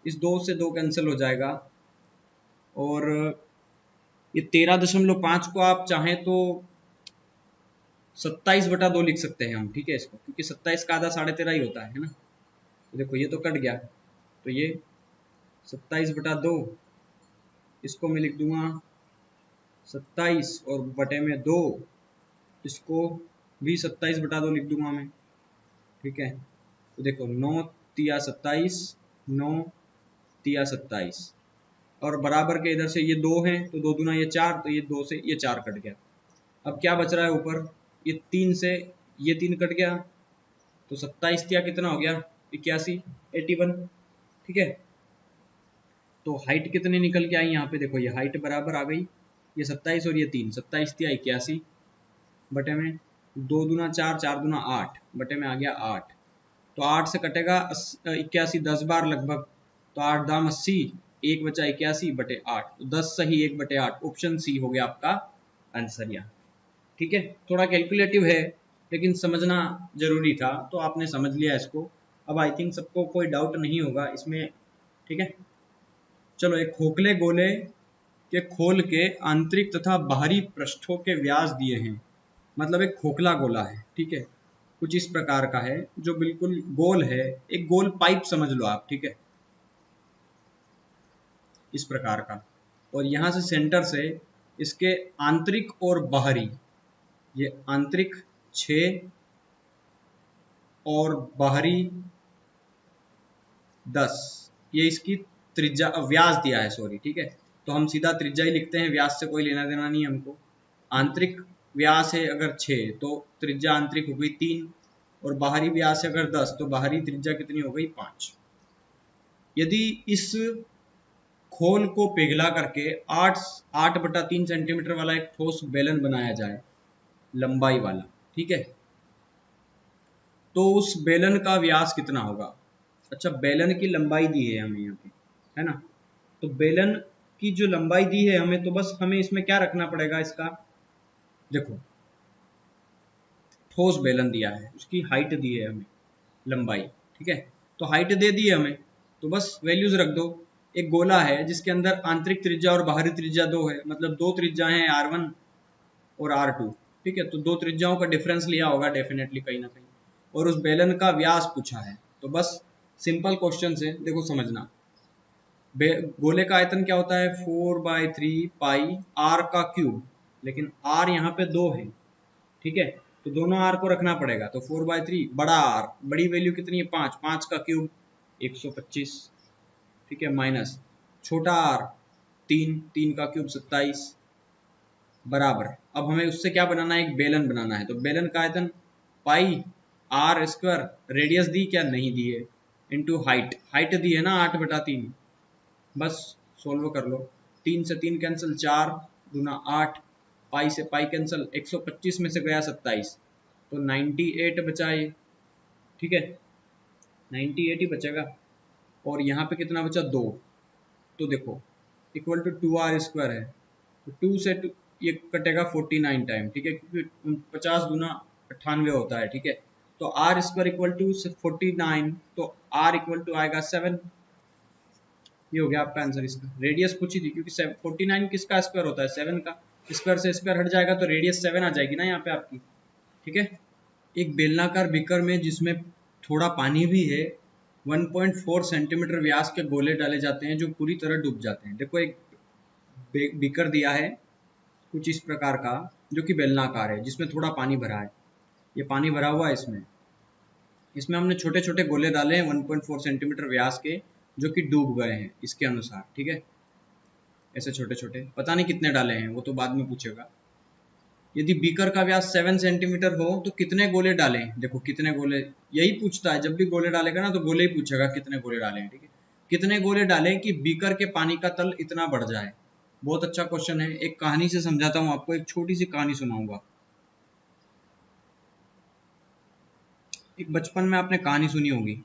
इस 2 से 2 कैंसिल हो जाएगा, और ये 13.5 को आप चाहें तो 27/2 लिख सकते हैं हम। ठीक है, इसको, क्योंकि 27 का आधा 13.5 ही होता है ना। तो देखो ये तो कट गया, तो ये 27/2, इसको मैं लिख दूंगा 27 और बटे में 2, इसको भी 27/2 लिख दूंगा मैं। ठीक है, तो देखो 9 तिया 27, 9 तिया 27, और बराबर के इधर से ये 2 हैं तो 2 दूना ये 4, तो ये 2 से ये 4 कट गया। अब क्या बच रहा है ऊपर, ये 3 से ये 3 कट गया, तो 27 तिया कितना हो गया 81, 81। ठीक है, तो हाइट कितनी निकल के आई यहाँ पे, देखो ये हाइट बराबर आ गई, ये 27 और ये 3, 27 तिया 81 बटे में 2 दूना 4, 4 दूना 8, बटे में आ गया 8। तो 8 से कटेगा 81, 10 बार लगभग, तो 8 दाम 80, 1 बचा 81 बटे 8, तो 10 सही 1 बटे 8, ऑप्शन सी हो गया आपका आंसर यहाँ। ठीक है, थोड़ा कैलकुलेटिव है लेकिन समझना जरूरी था, तो आपने समझ लिया इसको। अब आई थिंक सबको कोई डाउट नहीं होगा इसमें। ठीक है, चलो, एक खोखले गोले के खोल के आंतरिक तथा बाहरी पृष्ठों के व्यास दिए हैं। मतलब एक खोखला गोला है, ठीक है, कुछ इस प्रकार का है जो बिल्कुल गोल है, एक गोल पाइप समझ लो आप। ठीक है, इस प्रकार का, और यहां से सेंटर से इसके आंतरिक और बाहरी, ये आंतरिक 6 और बाहरी 10, ये इसकी त्रिज्या व्यास दिया है, सॉरी। ठीक है, तो हम सीधा त्रिज्या ही लिखते हैं, व्यास से कोई लेना देना नहीं हमको। आंतरिक व्यास है अगर 6 तो त्रिज्या आंतरिक हो गई 3, और बाहरी व्यास है अगर 10 तो बाहरी त्रिज्या कितनी हो गई 5। यदि इस खोल को पिघला करके 8/3 सेंटीमीटर वाला एक ठोस बेलन बनाया जाए, लंबाई वाला, ठीक है, तो उस बेलन का व्यास कितना होगा? अच्छा, बेलन की लंबाई दी है हमें यहाँ पे, है ना, तो बेलन की जो लंबाई दी है हमें, तो बस हमें इसमें क्या रखना पड़ेगा, इसका देखो, ठोस बेलन दिया है, उसकी हाइट दी है हमें, लंबाई, ठीक है, तो हाइट दे दी है हमें, तो बस वैल्यूज रख दो। एक गोला है जिसके अंदर आंतरिक त्रिज्या और बाहरी त्रिज्या 2 है, मतलब 2 त्रिज्या है R1 और R2। ठीक है, तो 2 त्रिज्याओं का डिफरेंस लिया होगा डेफिनेटली कहीं ना कहीं, और उस बेलन का व्यास पूछा है। तो बस सिंपल क्वेश्चन है, देखो समझना। गोले का आयतन क्या होता है? 4/3 पाई आर का क्यूब, लेकिन आर यहाँ पे 2 है, ठीक है, तो दोनों आर को रखना पड़ेगा, तो 4/3 बड़ा आर, बड़ी वैल्यू कितनी है 5, 5 का क्यूब 125, ठीक है, माइनस छोटा आर 3, 3 का क्यूब 27, बराबर। अब हमें उससे क्या बनाना है? एक बेलन बनाना है, तो बेलन का आयतन पाई आर स्क्वायर, रेडियस दी क्या? नहीं दी है, इंटू हाइट, हाइट दी है ना 8/3, बस सोल्व कर लो। 3 से 3 कैंसिल, 4 दूना 8, पाई से पाई कैंसिल, 125 में से गया 27, तो 98 बचा ये, ठीक है, 98 ही बचेगा। और यहाँ पे कितना बचा? 2, तो देखो इक्वल टू 2r स्क्वायर है, तो 2 से 2 ये कटेगा 49 टाइम, ठीक है, क्योंकि 50 दूना 98 होता है, ठीक है, तो आर स्क्वायर इक्वल टू 49, तो आर इक्वल टू आएगा 7। ये हो गया आपका आंसर। इसका रेडियस पूछी थी, क्योंकि 49 किसका स्क्वायर होता है? 7 का, स्क्वायर से स्क्वायर हट जाएगा तो रेडियस 7 आ जाएगी ना यहाँ पे आपकी, ठीक है। एक बेलनाकार बीकर में जिसमें थोड़ा पानी भी है, 1.4 सेंटीमीटर व्यास के गोले डाले जाते हैं जो पूरी तरह डूब जाते हैं। देखो, एक बीकर दिया है कुछ इस प्रकार का, जो कि बेलनाकार है, जिसमें थोड़ा पानी भरा है, ये पानी भरा हुआ है इसमें, इसमें हमने छोटे छोटे गोले डाले हैं 1.4 सेंटीमीटर व्यास के, जो कि डूब गए हैं इसके अनुसार, ठीक है, ऐसे छोटे छोटे, पता नहीं कितने डाले हैं, वो तो बाद में पूछेगा। यदि बीकर का व्यास 7 सेंटीमीटर हो तो कितने गोले डालें? देखो कितने गोले, यही पूछता है, जब भी गोले डालेगा ना तो गोले ही पूछेगा कितने गोले डालें, ठीक है, कितने गोले डालें कि बीकर के पानी का तल इतना बढ़ जाए। बहुत अच्छा क्वेश्चन है, एक कहानी से समझाता हूँ आपको, एक छोटी सी कहानी सुनाऊंगा। एक बचपन में आपने कहानी सुनी होगी,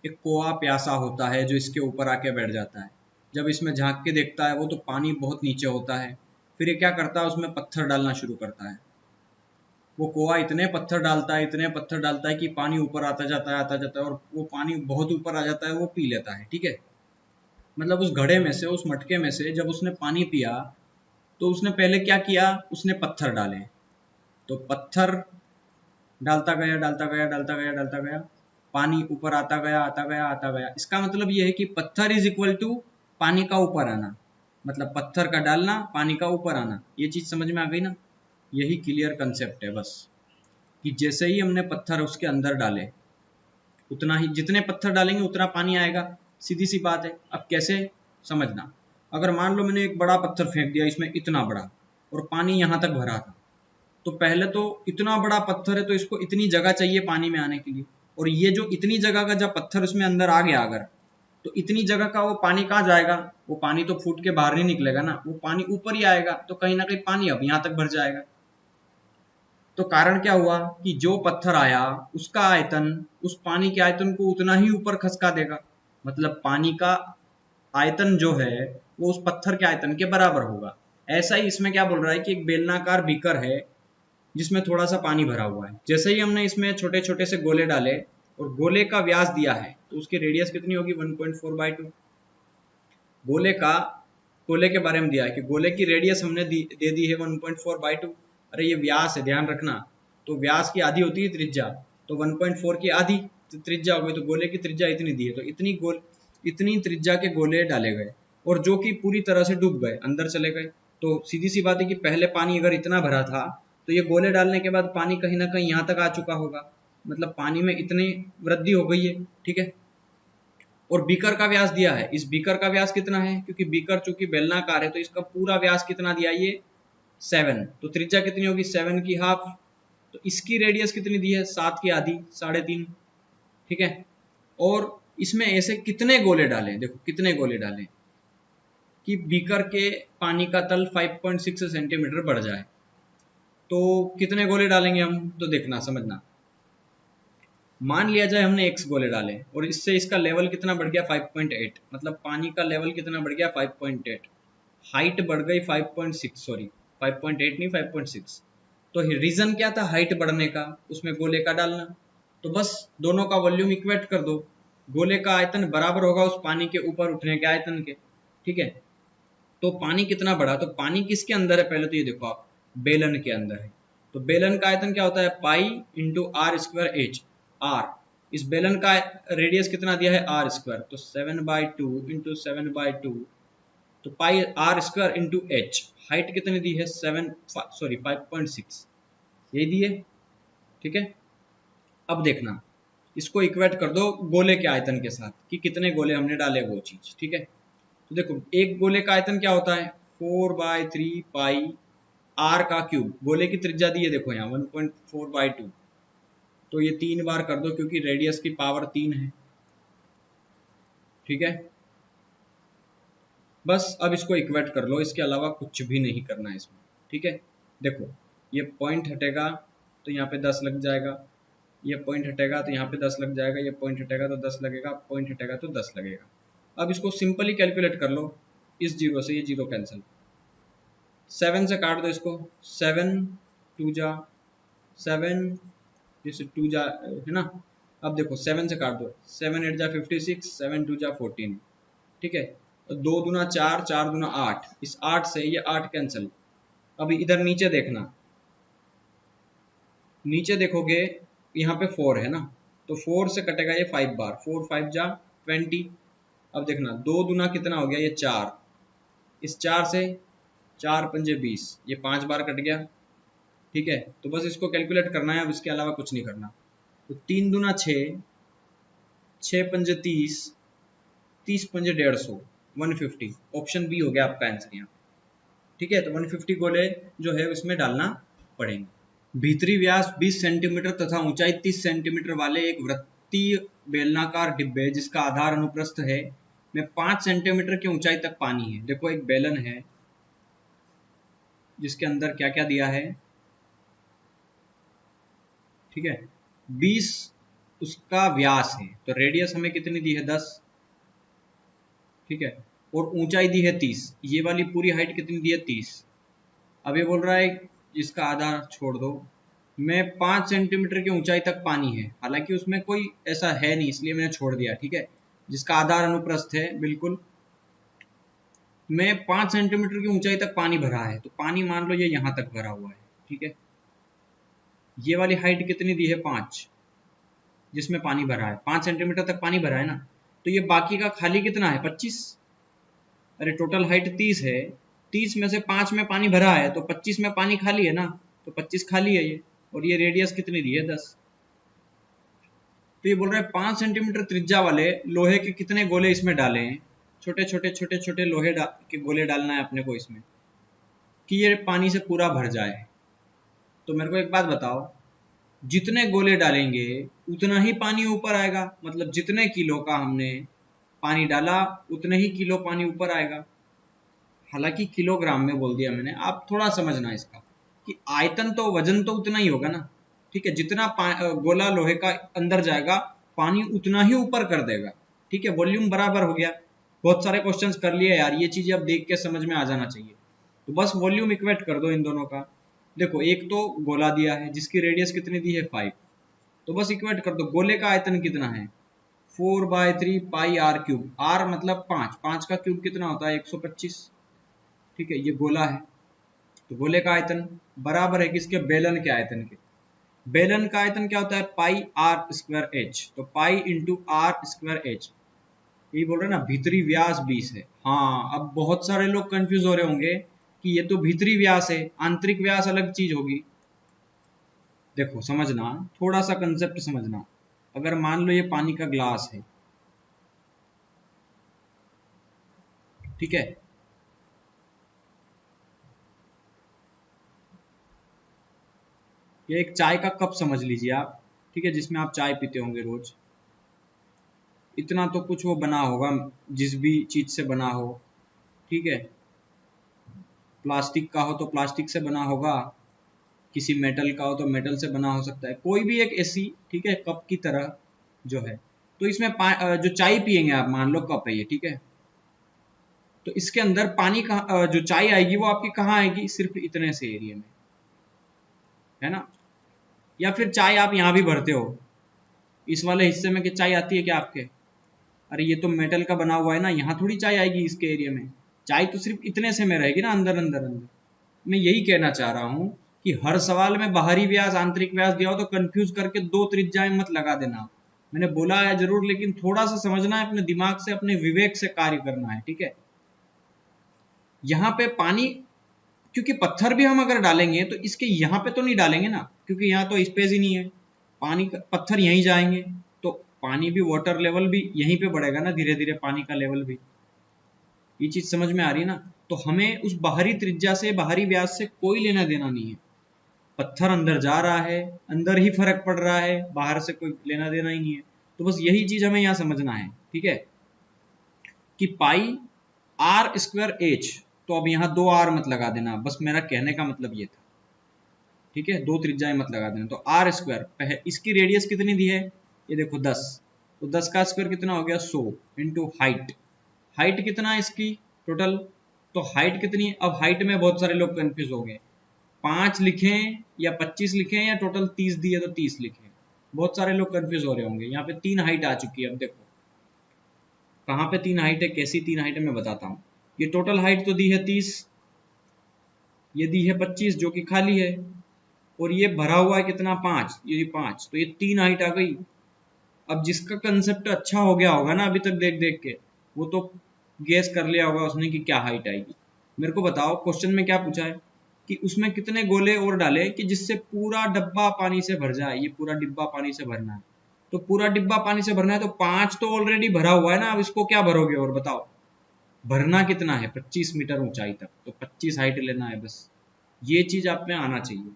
एक कौवा प्यासा होता है जो इसके ऊपर आके बैठ जाता है, जब इसमें झांक के देखता है वो तो पानी बहुत नीचे होता है, फिर ये क्या करता है, उसमें पत्थर डालना शुरू करता है। वो कौवा इतने पत्थर डालता है, इतने पत्थर डालता है कि पानी ऊपर आता जाता है, आता जाता है, और वो पानी बहुत ऊपर आ जाता है, वो पी लेता है, ठीक है, मतलब उस घड़े में से, उस मटके में से जब उसने पानी पिया, तो उसने पहले क्या किया, उसने पत्थर डाले, तो पत्थर डालता गया, डालता गया, डालता गया, डालता गया, पानी ऊपर आता गया, आता गया, आता गया। इसका मतलब ये है कि पत्थर इज इक्वल टू पानी का ऊपर आना, मतलब पत्थर का डालना, पानी का ऊपर आना। ये चीज समझ में आ गई ना? यही क्लियर कंसेप्ट है बस, कि जैसे ही हमने पत्थर उसके अंदर डाले, उतना ही, जितने पत्थर डालेंगे उतना पानी आएगा, सीधी सी बात है। अब कैसे समझना, अगर मान लो मैंने एक बड़ा पत्थर फेंक दिया इसमें, इतना बड़ा, और पानी यहाँ तक भरा था, तो पहले तो इतना बड़ा पत्थर है तो इसको इतनी जगह चाहिए पानी में आने के लिए, और ये जो इतनी जगह का जब पत्थर उसमें अंदर आ गया अगर, तो इतनी जगह का वो पानी कहाँ जाएगा? वो पानी तो फूट के बाहर नहीं निकलेगा ना, वो पानी ऊपर ही आएगा, तो कहीं ना कहीं पानी अब यहाँ तक भर जाएगा। तो कारण क्या हुआ कि जो पत्थर आया उसका आयतन उस पानी के आयतन को उतना ही ऊपर खसका देगा, मतलब पानी का आयतन जो है वो उस पत्थर के आयतन के बराबर होगा। ऐसा ही इसमें क्या बोल रहा है कि एक बेलनाकार बीकर है जिसमें थोड़ा सा पानी भरा हुआ है। जैसे ही हमने इसमें छोटे छोटे से गोले डाले और गोले का व्यास दिया है तो उसकी रेडियस कितनी होगी 1.4/2। गोले के बारे में दिया है कि गोले की रेडियस हमने दे दी है 1.4/2। अरे ये व्यास है, ध्यान रखना। तो व्यास की आधी होती है त्रिज्या, तो 1.4 की आधी त्रिज्या हो गई, तो गोले की त्रिज्या इतनी दी है, तो इतनी त्रिज्या के गोले डाले गए और जो कि पूरी तरह से डूब गए, अंदर चले गए। तो सीधी सी बात है कि पहले पानी अगर इतना भरा था तो ये गोले डालने के बाद पानी कहीं ना कहीं यहाँ तक आ चुका होगा, मतलब पानी में इतनी वृद्धि हो गई है। ठीक है, और बीकर का व्यास दिया है, इस बीकर का व्यास कितना है, क्योंकि बीकर चूंकि बेलनाकार है तो इसका पूरा व्यास कितना दिया ये 7, तो त्रिज्या कितनी होगी 7 की हाफ। तो इसकी रेडियस कितनी दी है 7 की आधी 3.5। ठीक है, और इसमें ऐसे कितने गोले डालें, देखो कितने गोले डालें कि बीकर के पानी का तल 5.6 सेंटीमीटर बढ़ जाए। तो कितने गोले डालेंगे हम, तो देखना समझना। मान लिया जाए हमने x गोले डाले और इससे इसका लेवल कितना बढ़ गया 5.8, मतलब पानी का लेवल कितना बढ़ गया 5.8, हाइट बढ़ गई 5.6, सॉरी 5.8 नहीं 5.6। तो रीजन क्या था हाइट बढ़ने का, उसमें गोले का डालना। तो बस दोनों का वॉल्यूम इक्वेट कर दो, गोले का आयतन बराबर होगा उस पानी के ऊपर उठने के आयतन के। ठीक है, तो पानी कितना बढ़ा, तो पानी किसके अंदर है, पहले तो ये देखो आप, बेलन के अंदर है। तो बेलन का आयतन क्या होता है pi into r square H, r, इस बेलन का रेडियस कितना दिया है आर स्क्वायर, तो 7/2 इंटू 7/2, तो pi R square into H, height कितनी दी है 5.6 यही दी है। ठीक है, अब देखना इसको इक्वेट कर दो गोले के आयतन के साथ कि कितने गोले हमने डाले वो चीज। ठीक है, तो देखो एक गोले का आयतन क्या होता है 4/3 पाई आर का क्यूब, गोले की त्रिज्या दी है देखो यहाँ 1.4/2, तो ये 3 बार कर दो क्योंकि रेडियस की पावर 3 है। ठीक है, बस अब इसको इक्वेट कर लो, इसके अलावा कुछ भी नहीं करना है इसमें। ठीक है, देखो ये पॉइंट हटेगा तो यहाँ पे 10 लग जाएगा, ये पॉइंट हटेगा तो यहाँ पे 10 लग जाएगा, ये पॉइंट हटेगा तो 10 लगेगा, पॉइंट हटेगा तो 10 लगेगा। अब इसको सिंपली कैलकुलेट कर लो, इस जीरो से ये जीरो कैंसिल, 7 से काट दो इसको, 7 2 जा 7, जैसे 2 जा है ना। अब देखो 7 से काट दो, 7 8 जा 56, 7 2 जा 14। ठीक है, तो 2 दूना 4, 4 दूना 8, इस 8 से ये 8 कैंसिल। अब इधर नीचे देखना, नीचे देखोगे यहाँ पे 4 है ना, तो 4 से कटेगा ये 5 बार, 4 5 जा 20। अब देखना 2 दूना कितना हो गया ये 4, इस 4 से 4 पंजे 20, ये 5 बार कट गया। ठीक है, तो बस इसको कैलकुलेट करना है, अब इसके अलावा कुछ नहीं करना। तो 3 दूना 6, 6 पंजे 30, 30 पंजे 150, 150, ऑप्शन बी हो गया आपका आंसर यहाँ। ठीक है, तो 150 गोले जो है उसमें डालना पड़ेंगे। भीतरी व्यास 20 सेंटीमीटर तथा ऊंचाई 30 सेंटीमीटर वाले एक वृत्तीय बेलनाकार डिब्बे जिसका आधार अनुप्रस्थ है में 5 सेंटीमीटर की ऊंचाई तक पानी है। देखो एक बेलन है जिसके अंदर क्या क्या दिया है। ठीक है, 20 उसका व्यास है, तो रेडियस हमें कितनी दी है 10। ठीक है, और ऊंचाई दी है 30, ये वाली पूरी हाइट कितनी दी है 30। अब ये बोल रहा है इसका आधार छोड़ दो, में 5 सेंटीमीटर की ऊंचाई तक पानी है, हालांकि उसमें कोई ऐसा है नहीं इसलिए मैंने छोड़ दिया। ठीक है, जिसका आधार अनुप्रस्थ है बिल्कुल, में 5 सेंटीमीटर की ऊंचाई तक पानी भरा है, तो पानी मान लो ये यहाँ तक भरा हुआ है। ठीक है, ये वाली हाइट कितनी दी है 5, जिसमें पानी भरा है 5 सेंटीमीटर तक पानी भरा है ना, तो ये बाकी का खाली कितना है 25। अरे टोटल हाइट 30 है, 30 में से 5 में पानी भरा है तो 25 में पानी खाली है ना, तो 25 खाली है ये, और ये रेडियस कितनी दी है 10। तो ये बोल रहा है 5 सेंटीमीटर त्रिज्या वाले लोहे के कितने गोले इसमें डाले हैं, छोटे छोटे छोटे छोटे लोहे के गोले डालना है अपने को इसमें कि ये पानी से पूरा भर जाए। तो मेरे को एक बात बताओ, जितने गोले डालेंगे उतना ही पानी ऊपर आएगा, मतलब जितने किलो का हमने पानी डाला उतने ही किलो पानी ऊपर आएगा। हालांकि किलोग्राम में बोल दिया मैंने, आप थोड़ा समझना इसका। कि आयतन तो वजन तो उतना ही होगा ना, ठीक है, जितना गोला लोहे का अंदर जाएगा पानी उतना ही ऊपर कर देगा, ठीक है, वॉल्यूम बराबर हो गया। बहुत सारे क्वेश्चंस कर लिए यार, ये चीजें अब देख के समझ में आ जाना चाहिए। तो बस वॉल्यूम इक्वेट कर दो इन दोनों का। देखो एक तो गोला दिया है जिसकी रेडियस कितनी दी है 5, तो बस इक्वेट कर दो। गोले का आयतन कितना है 4/3 पाई आर क्यूब, आर मतलब 5, 5 का क्यूब कितना होता है 125, ठीक है, ये गोला है। तो गोले का आयतन बराबर है किसके, बेलन के आयतन के। बेलन का आयतन क्या होता है पाई आर स्क्वायर एच, तो pi into r square h, यही बोल रहे हैं ना, भीतरी व्यास 20 है। हाँ, अब बहुत सारे लोग कंफ्यूज हो रहे होंगे कि ये तो भीतरी व्यास है, आंतरिक व्यास अलग चीज होगी। देखो समझना, थोड़ा सा कंसेप्ट समझना। अगर मान लो ये पानी का ग्लास है, ठीक है, ये एक चाय का कप समझ लीजिए आप, ठीक है, जिसमें आप चाय पीते होंगे रोज। इतना तो कुछ वो बना होगा, जिस भी चीज से बना हो, ठीक है, प्लास्टिक का हो तो प्लास्टिक से बना होगा, किसी मेटल का हो तो मेटल से बना हो सकता है, कोई भी एक ऐसी, ठीक है, कप की तरह जो है। तो इसमें जो चाय पियेंगे आप, मान लो कप है ये, ठीक है, तो इसके अंदर पानी का जो चाय आएगी वो आपकी कहाँ आएगी, सिर्फ इतने से एरिया में, है ना। या फिर चाय आप यहाँ भी भरते हो, इस वाले हिस्से में कि चाय आती है क्या आपके, अरे ये तो मेटल का बना हुआ है ना, यहाँ थोड़ी चाय आएगी इसके एरिया में, चाय तो सिर्फ इतने से में रहेगी ना, अंदर अंदर अंदर। मैं यही कहना चाह रहा हूँ कि हर सवाल में बाहरी व्यास आंतरिक व्यास दिया हो तो कंफ्यूज करके दो त्रिज्याएं मत लगा देना। मैंने बोला है जरूर, लेकिन थोड़ा सा समझना है, अपने दिमाग से अपने विवेक से कार्य करना है, ठीक है। यहाँ पे पानी, क्योंकि पत्थर भी हम अगर डालेंगे तो इसके यहाँ पे तो नहीं डालेंगे ना, क्योंकि यहाँ तो स्पेस ही नहीं है, पानी का पत्थर यहीं जाएंगे, तो पानी भी, वाटर लेवल भी यहीं पे बढ़ेगा ना धीरे धीरे, पानी का लेवल भी। ये चीज समझ में आ रही है ना। तो हमें उस बाहरी त्रिज्या से, बाहरी व्यास से कोई लेना देना नहीं है। पत्थर अंदर जा रहा है, अंदर ही फर्क पड़ रहा है, बाहर से कोई लेना देना ही नहीं है। तो बस यही चीज हमें यहाँ समझना है, ठीक है, कि पाई आर स्क्वायर एच, तो अब यहाँ दो आर मत लगा देना, बस मेरा कहने का मतलब ये था, ठीक है, दो त्रिज्याएं मत लगा देना। तो आर स्क्वायर, इसकी रेडियस कितनी दी है, ये देखो 10, तो 10 का स्क्वायर कितना हो गया 100, इंटू हाइट, हाइट कितना है इसकी टोटल, तो हाइट कितनी है। अब हाइट में बहुत सारे लोग कंफ्यूज हो गए, 5 लिखें या 25 लिखें या टोटल 30 दी है तो 30 लिखें। बहुत सारे लोग कंफ्यूज हो रहे होंगे। यहाँ पे 3 हाइट आ चुकी है। अब देखो कहाँ पे 3 हाइट है, कैसी 3 हाइट है मैं बताता हूँ। ये टोटल हाइट तो दी है 30, ये दी है 25 जो कि खाली है, और ये भरा हुआ है कितना 5, ये 5, तो ये 3 हाइट आ गई। अब जिसका कंसेप्ट अच्छा हो गया होगा ना अभी तक देख देख के, वो तो गेस कर लिया होगा उसने कि क्या हाइट आएगी। मेरे को बताओ क्वेश्चन में क्या पूछा है कि उसमें कितने गोले और डाले कि जिससे पूरा डब्बा पानी से भर जाए। ये पूरा डिब्बा पानी से भरना है, तो पूरा डिब्बा पानी से भरना है, तो 5 तो ऑलरेडी भरा हुआ है ना, अब इसको क्या भरोगे और बताओ। भरना कितना है 25 मीटर ऊंचाई तक, तो 25 हाइट लेना है बस। ये चीज आप में आना चाहिए,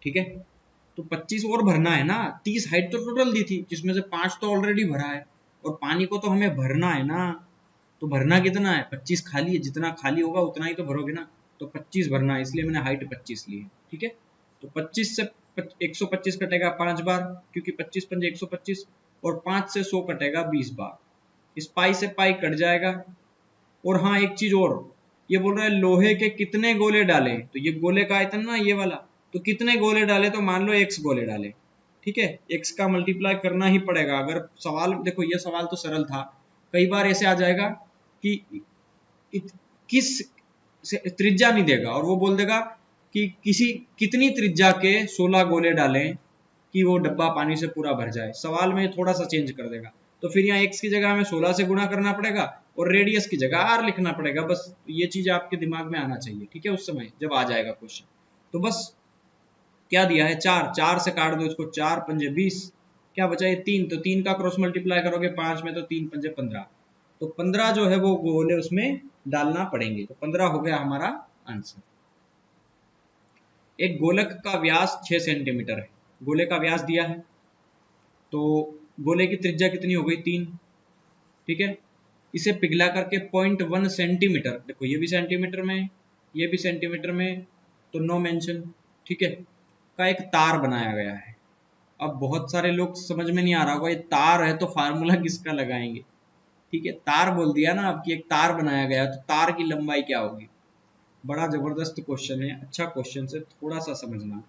ठीक है। तो 25 और भरना है ना, 30 हाइट तो टोटल दी थी जिसमें से 5 तो ऑलरेडी भरा है, और पानी को तो हमें भरना है ना। तो भरना कितना है 25 खाली है, जितना खाली होगा उतना ही तो भरोगे ना। तो 25 भरना है, इसलिए मैंने हाइट 25 ली है, ठीक है। तो 25 से 125 कटेगा 5 बार, क्योंकि 25 पंजे 125, और 5 से 100 कटेगा 20 बार। इस पाई से पाई कट जाएगा। और हाँ एक चीज और, ये बोल रहा है लोहे के कितने गोले डाले, तो ये गोले का आयतन ना ये वाला, तो कितने गोले डाले, तो मान लो x गोले डाले, ठीक है, x का मल्टीप्लाई करना ही पड़ेगा। अगर सवाल देखो, ये सवाल तो सरल था, कई बार ऐसे आ जाएगा कि किस त्रिज्या नहीं देगा और वो बोल देगा कि कितनी त्रिज्या के 16 गोले डालें कि वो डब्बा पानी से पूरा भर जाए। सवाल में थोड़ा सा चेंज कर देगा, तो फिर यहाँ x की जगह हमें 16 से गुणा करना पड़ेगा और रेडियस की जगह r लिखना पड़ेगा। बस ये चीज आपके दिमाग में आना चाहिए, ठीक है, उस समय जब आ जाएगा क्वेश्चन। तो बस क्या दिया है 4, 4 से काट दो इसको, 4 पंजे 20, क्या बचा ये 3, तो 3 का क्रॉस मल्टीप्लाई करोगे 5 में, तो 3 पंजे 15, तो 15 जो है वो गोले उसमें डालना पड़ेंगे। तो 15 हो गया हमारा आंसर। एक गोलक का व्यास 6 सेंटीमीटर है, गोले का व्यास दिया है, तो गोले की त्रिज्या कितनी हो गई 3, ठीक है। इसे पिघला करके 0.1 सेंटीमीटर, देखो ये भी सेंटीमीटर में, ये भी सेंटीमीटर में, तो नो मेंशन, ठीक है, का एक तार बनाया गया है। अब बहुत सारे लोग समझ में नहीं आ रहा होगा ये तार है तो फार्मूला किसका लगाएंगे, ठीक है, तार बोल दिया ना आपकी, एक तार बनाया गया तो तार की लंबाई क्या होगी। बड़ा जबरदस्त क्वेश्चन है, अच्छा क्वेश्चन है, थोड़ा सा समझना।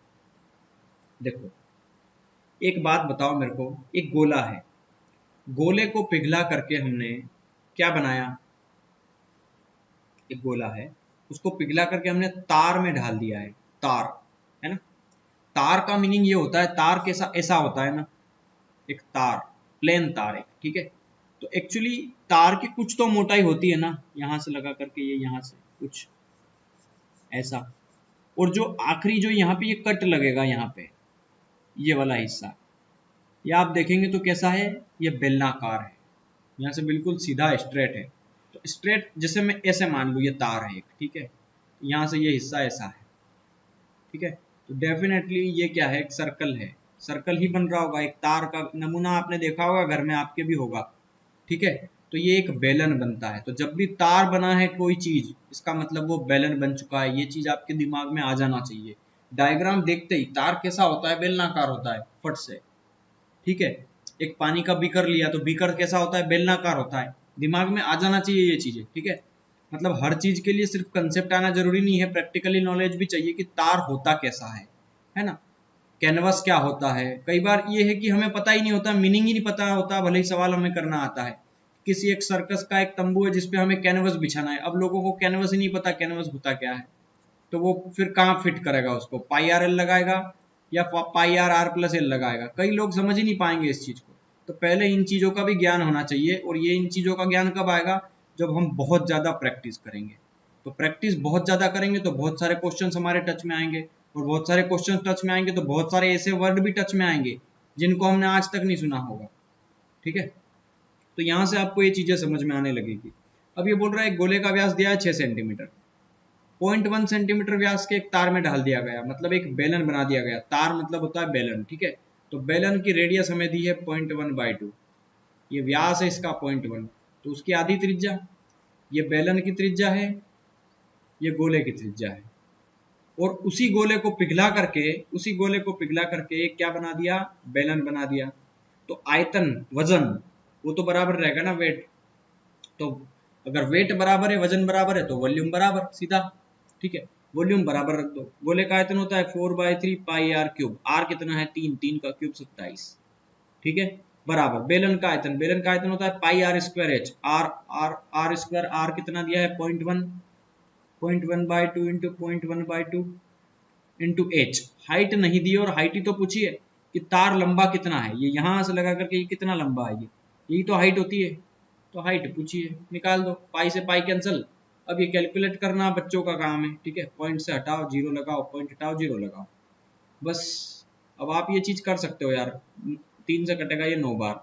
देखो एक बात बताओ मेरे को, एक गोला है, गोले को पिघला करके हमने क्या बनाया, एक गोला है उसको पिघला करके हमने तार में ढाल दिया है, तार है ना। तार का मीनिंग ये होता है, तार कैसा ऐसा होता है ना, एक तार, प्लेन तार है, ठीक है। तो एक्चुअली तार की कुछ तो मोटाई होती है ना, यहां से लगा करके ये यहां से कुछ ऐसा, और जो आखिरी जो यहाँ पे ये कट लगेगा यहाँ पे, ये वाला हिस्सा, ये आप देखेंगे तो कैसा है, ये बेलनाकार है, यहाँ से बिल्कुल सीधा स्ट्रेट है। तो स्ट्रेट जैसे मैं ऐसे मान लूँ ये तार है एक, ठीक है, यहाँ से ये हिस्सा ऐसा है, ठीक है। तो डेफिनेटली ये क्या है, एक सर्कल है, सर्कल ही बन रहा होगा, एक तार का नमूना आपने देखा होगा घर में, आपके भी होगा, ठीक है। तो ये एक बेलन बनता है, तो जब भी तार बना है कोई चीज, इसका मतलब वो बेलन बन चुका है, ये चीज आपके दिमाग में आ जाना चाहिए। डायग्राम देखते ही तार कैसा होता है, बेलनाकार होता है, फट से, ठीक है। एक पानी का बीकर लिया तो बीकर कैसा होता है, बेलनाकार होता है, दिमाग में आ जाना चाहिए ये चीजें, ठीक है। मतलब हर चीज के लिए सिर्फ कंसेप्ट आना जरूरी नहीं है, प्रैक्टिकली नॉलेज भी चाहिए कि तार होता कैसा है ना। कैनवस क्या होता है, कई बार ये है कि हमें पता ही नहीं होता, मीनिंग ही नहीं पता होता, भले ही सवाल हमें करना आता है। किसी एक सर्कस का एक तंबू है जिसपे हमें कैनवस बिछाना है, अब लोगों को कैनवस ही नहीं पता कैनवस होता क्या है, तो वो फिर कहाँ फिट करेगा उसको, पाई आर एल लगाएगा या pi R R plus L लगाएगा, कई लोग समझ ही नहीं पाएंगे इस चीज को। तो पहले इन चीजों का भी ज्ञान होना चाहिए, और ये इन चीजों का ज्ञान कब आएगा, जब हम बहुत ज्यादा प्रैक्टिस करेंगे। तो प्रैक्टिस बहुत ज्यादा करेंगे तो बहुत सारे क्वेश्चन हमारे टच में आएंगे, और बहुत सारे क्वेश्चन टच में आएंगे तो बहुत सारे ऐसे वर्ड भी टच में आएंगे जिनको हमने आज तक नहीं सुना होगा, ठीक है। तो यहाँ से आपको ये चीजें समझ में आने लगेगी। अब ये बोल रहा है गोले का व्यास दिया है 6 सेंटीमीटर, 0.1 सेंटीमीटर व्यास के एक तार में डाल दिया गया, मतलब एक बेलन बना दिया गया, तार मतलब होता है बेलन, ठीक है। तो बेलन की रेडियस हमें दी है 0.1/2, ये व्यास है इसका 0.1, तो उसकी आधी त्रिज्या, ये बेलन की त्रिज्या है, ये गोले की त्रिज्या है, और उसी गोले को पिघला करके, उसी गोले को पिघला करके एक क्या बना दिया, बेलन बना दिया। तो आयतन, वजन, वो तो बराबर रहेगा ना, वेट, तो अगर वेट बराबर है, वजन बराबर है, तो वॉल्यूम बराबर, सीधा, ठीक है। वॉल्यूम बराबर रख दो, गोले का आयतन होता है 4/3 पाई आर क्यूब, आर कितना है 3, 3 का क्यूब 27, ठीक है, बराबर बेलन का आयतन, बेलन का आयतन होता है pi R square H, R R R square, R कितना दिया है 0.1, 0.1/2 इंटू 0.1/2 इंटू एच, हाइट नहीं दी, और हाइट ही तो पूछी है कि तार लंबा कितना है, ये यहां से लगा करके ये कितना लंबा है, ये यही तो हाइट होती है, तो हाइट पूछी है, निकाल दो, पाई से पाई कैंसिल। अब ये कैलकुलेट करना बच्चों का काम है, ठीक है, पॉइंट से हटाओ जीरो लगाओ, पॉइंट हटाओ जीरो लगाओ, बस। अब आप ये चीज कर सकते हो यार, 3 से कटेगा ये 9 बार,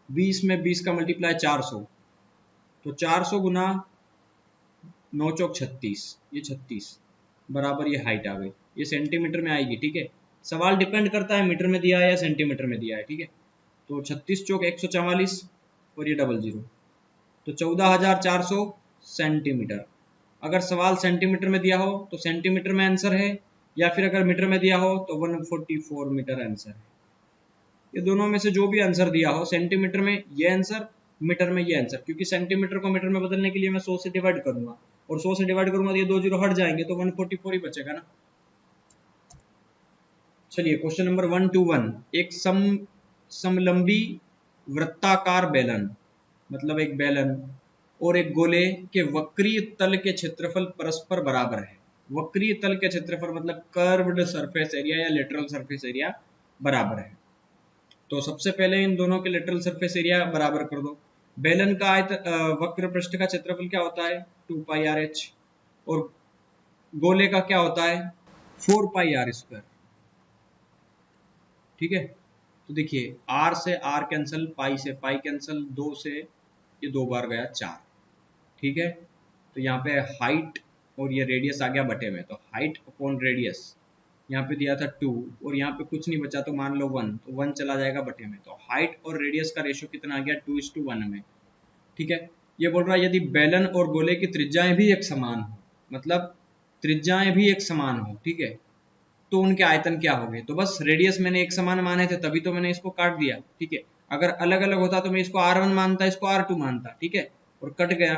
20 में 20 का मल्टीप्लाई 400, तो 400 गुना 9 चौक 36, ये 36 बराबर ये हाइट आ गई, ये सेंटीमीटर में आएगी, ठीक है। सवाल डिपेंड करता है मीटर में दिया है या सेंटीमीटर में दिया है, ठीक है। तो 36 चौक 144, और ये डबल जीरो, तो 14,400 सेंटीमीटर। अगर सवाल सेंटीमीटर में दिया हो तो सेंटीमीटर में आंसर है, या फिर अगर मीटर में दिया हो तो 144 मीटर आंसर है। ये दोनों में से जो भी आंसर दिया हो, सेंटीमीटर में ये आंसर, मीटर में ये आंसर, क्योंकि सेंटीमीटर को मीटर में बदलने के लिए मैं 100 से डिवाइड करूंगा, और 100 से डिवाइड करूंगा तो ये 2 जीरो हट जाएंगे, तो 144 ही बचेगा ना। चलिए क्वेश्चन नंबर 121, एक समलंबी वृत्ताकार बेलन, मतलब एक बेलन और एक गोले के वक्रीय तल के क्षेत्रफल परस्पर बराबर है। वक्रीय तल के क्षेत्रफल मतलब कर्व्ड सरफेस एरिया या लेटरल सरफेस एरिया बराबर है। तो सबसे पहले इन दोनों के लेटरल सरफेस एरिया बराबर कर दो। बेलन का वक्र पृष्ठ का क्षेत्रफल क्या होता है 2πr/h, और गोले का क्या होता है 4πr², ठीक है। तो देखिए r से r कैंसिल, पाई से पाई कैंसिल, 2 से ये 2 बार गया 4, ठीक है। तो यहाँ पे हाइट और ये रेडियस आ गया बटे में, तो हाइट अपॉन रेडियस, यहाँ पे दिया था 2 और यहाँ पे कुछ नहीं बचा तो मान लो 1, तो 1 चला जाएगा बटे में, तो हाइट और रेडियस का रेशियो कितना आ गया 2:1 में, ठीक है। ये बोल रहा है यदि बेलन और गोले की त्रिज्याएं भी एक समान हो, मतलब त्रिज्याएं भी एक समान हो, ठीक है, तो उनके आयतन क्या होंगे। तो बस रेडियस मैंने एक समान माने थे तभी तो मैंने इसको काट दिया, ठीक है। अगर अलग अलग होता तो मैं इसको R1 मानता, इसको R2 मानता, ठीक है, और कट गया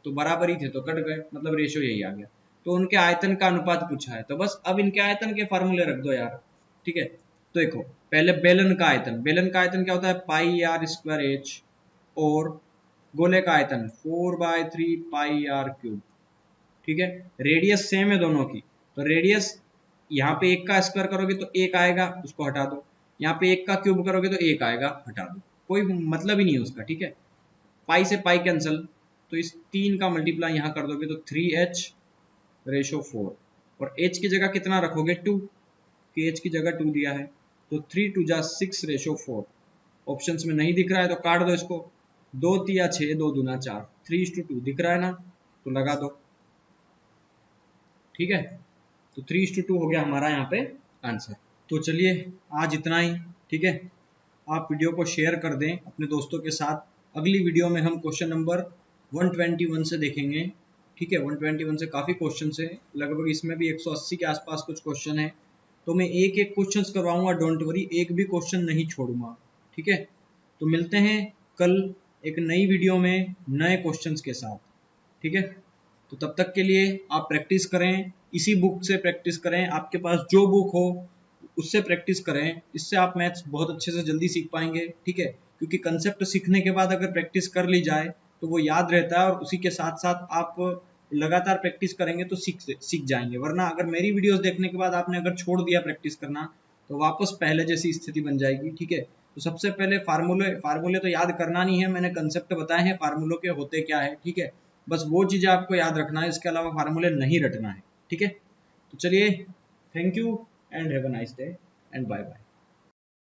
तो बराबर ही थे तो कट गए, मतलब रेशियो यही आ गया। तो उनके आयतन का अनुपात पूछा है, तो बस अब इनके आयतन के फार्मूले रख दो यार, ठीक है। तो देखो पहले बेलन का आयतन, बेलन का आयतन क्या होता है, पाई आर स्क्वायर एच, और गोले का आयतन 4/3 पाई आर क्यूब, ठीक है। रेडियस सेम है दोनों की, तो रेडियस यहाँ पे एक का स्क्वायर करोगे तो एक आएगा, उसको हटा दो, यहाँ पे एक का क्यूब करोगे तो एक आएगा, हटा दो, कोई मतलब ही नहीं है उसका, ठीक है। पाई से पाई कैंसल, तो इस 3 का मल्टीप्लाई यहाँ कर दोगे तो 3h/4, और h की जगह कितना रखोगे 2, कि h की जगह 2 दिया है, तो 3×2 = 6/4। ऑप्शंस में नहीं दिख रहा है तो काट दो इसको, 2×3 = 6, 2×4, 3:2 दिख रहा है ना, तो लगा दो, ठीक है। तो 3:2 हो गया हमारा यहाँ पे आंसर। तो चलिए आज इतना ही, ठीक है। आप वीडियो को शेयर कर दें अपने दोस्तों के साथ। अगली वीडियो में हम क्वेश्चन नंबर 121 से देखेंगे, ठीक है। 121 से काफ़ी क्वेश्चन है, लगभग इसमें भी 180 के आसपास कुछ क्वेश्चन है, तो मैं एक एक क्वेश्चन करवाऊंगा, डोंट वरी, एक भी क्वेश्चन नहीं छोड़ूंगा, ठीक है। तो मिलते हैं कल एक नई वीडियो में नए क्वेश्चंस के साथ, ठीक है। तो तब तक के लिए आप प्रैक्टिस करें, इसी बुक से प्रैक्टिस करें, आपके पास जो बुक हो उससे प्रैक्टिस करें, इससे आप मैथ्स बहुत अच्छे से जल्दी सीख पाएंगे, ठीक है। क्योंकि कंसेप्ट सीखने के बाद अगर प्रैक्टिस कर ली जाए तो वो याद रहता है, और उसी के साथ साथ आप लगातार प्रैक्टिस करेंगे तो सीख जाएंगे। वरना अगर मेरी वीडियोस देखने के बाद आपने अगर छोड़ दिया प्रैक्टिस करना तो वापस पहले जैसी स्थिति बन जाएगी, ठीक है। तो सबसे पहले फार्मूले तो याद करना नहीं है, मैंने कंसेप्ट बताए हैं फार्मूलों के होते क्या है, ठीक है। बस वो चीज़ें आपको याद रखना है, इसके अलावा फार्मूले नहीं रटना है, ठीक है। तो चलिए, thank you and have a nice day and bye bye.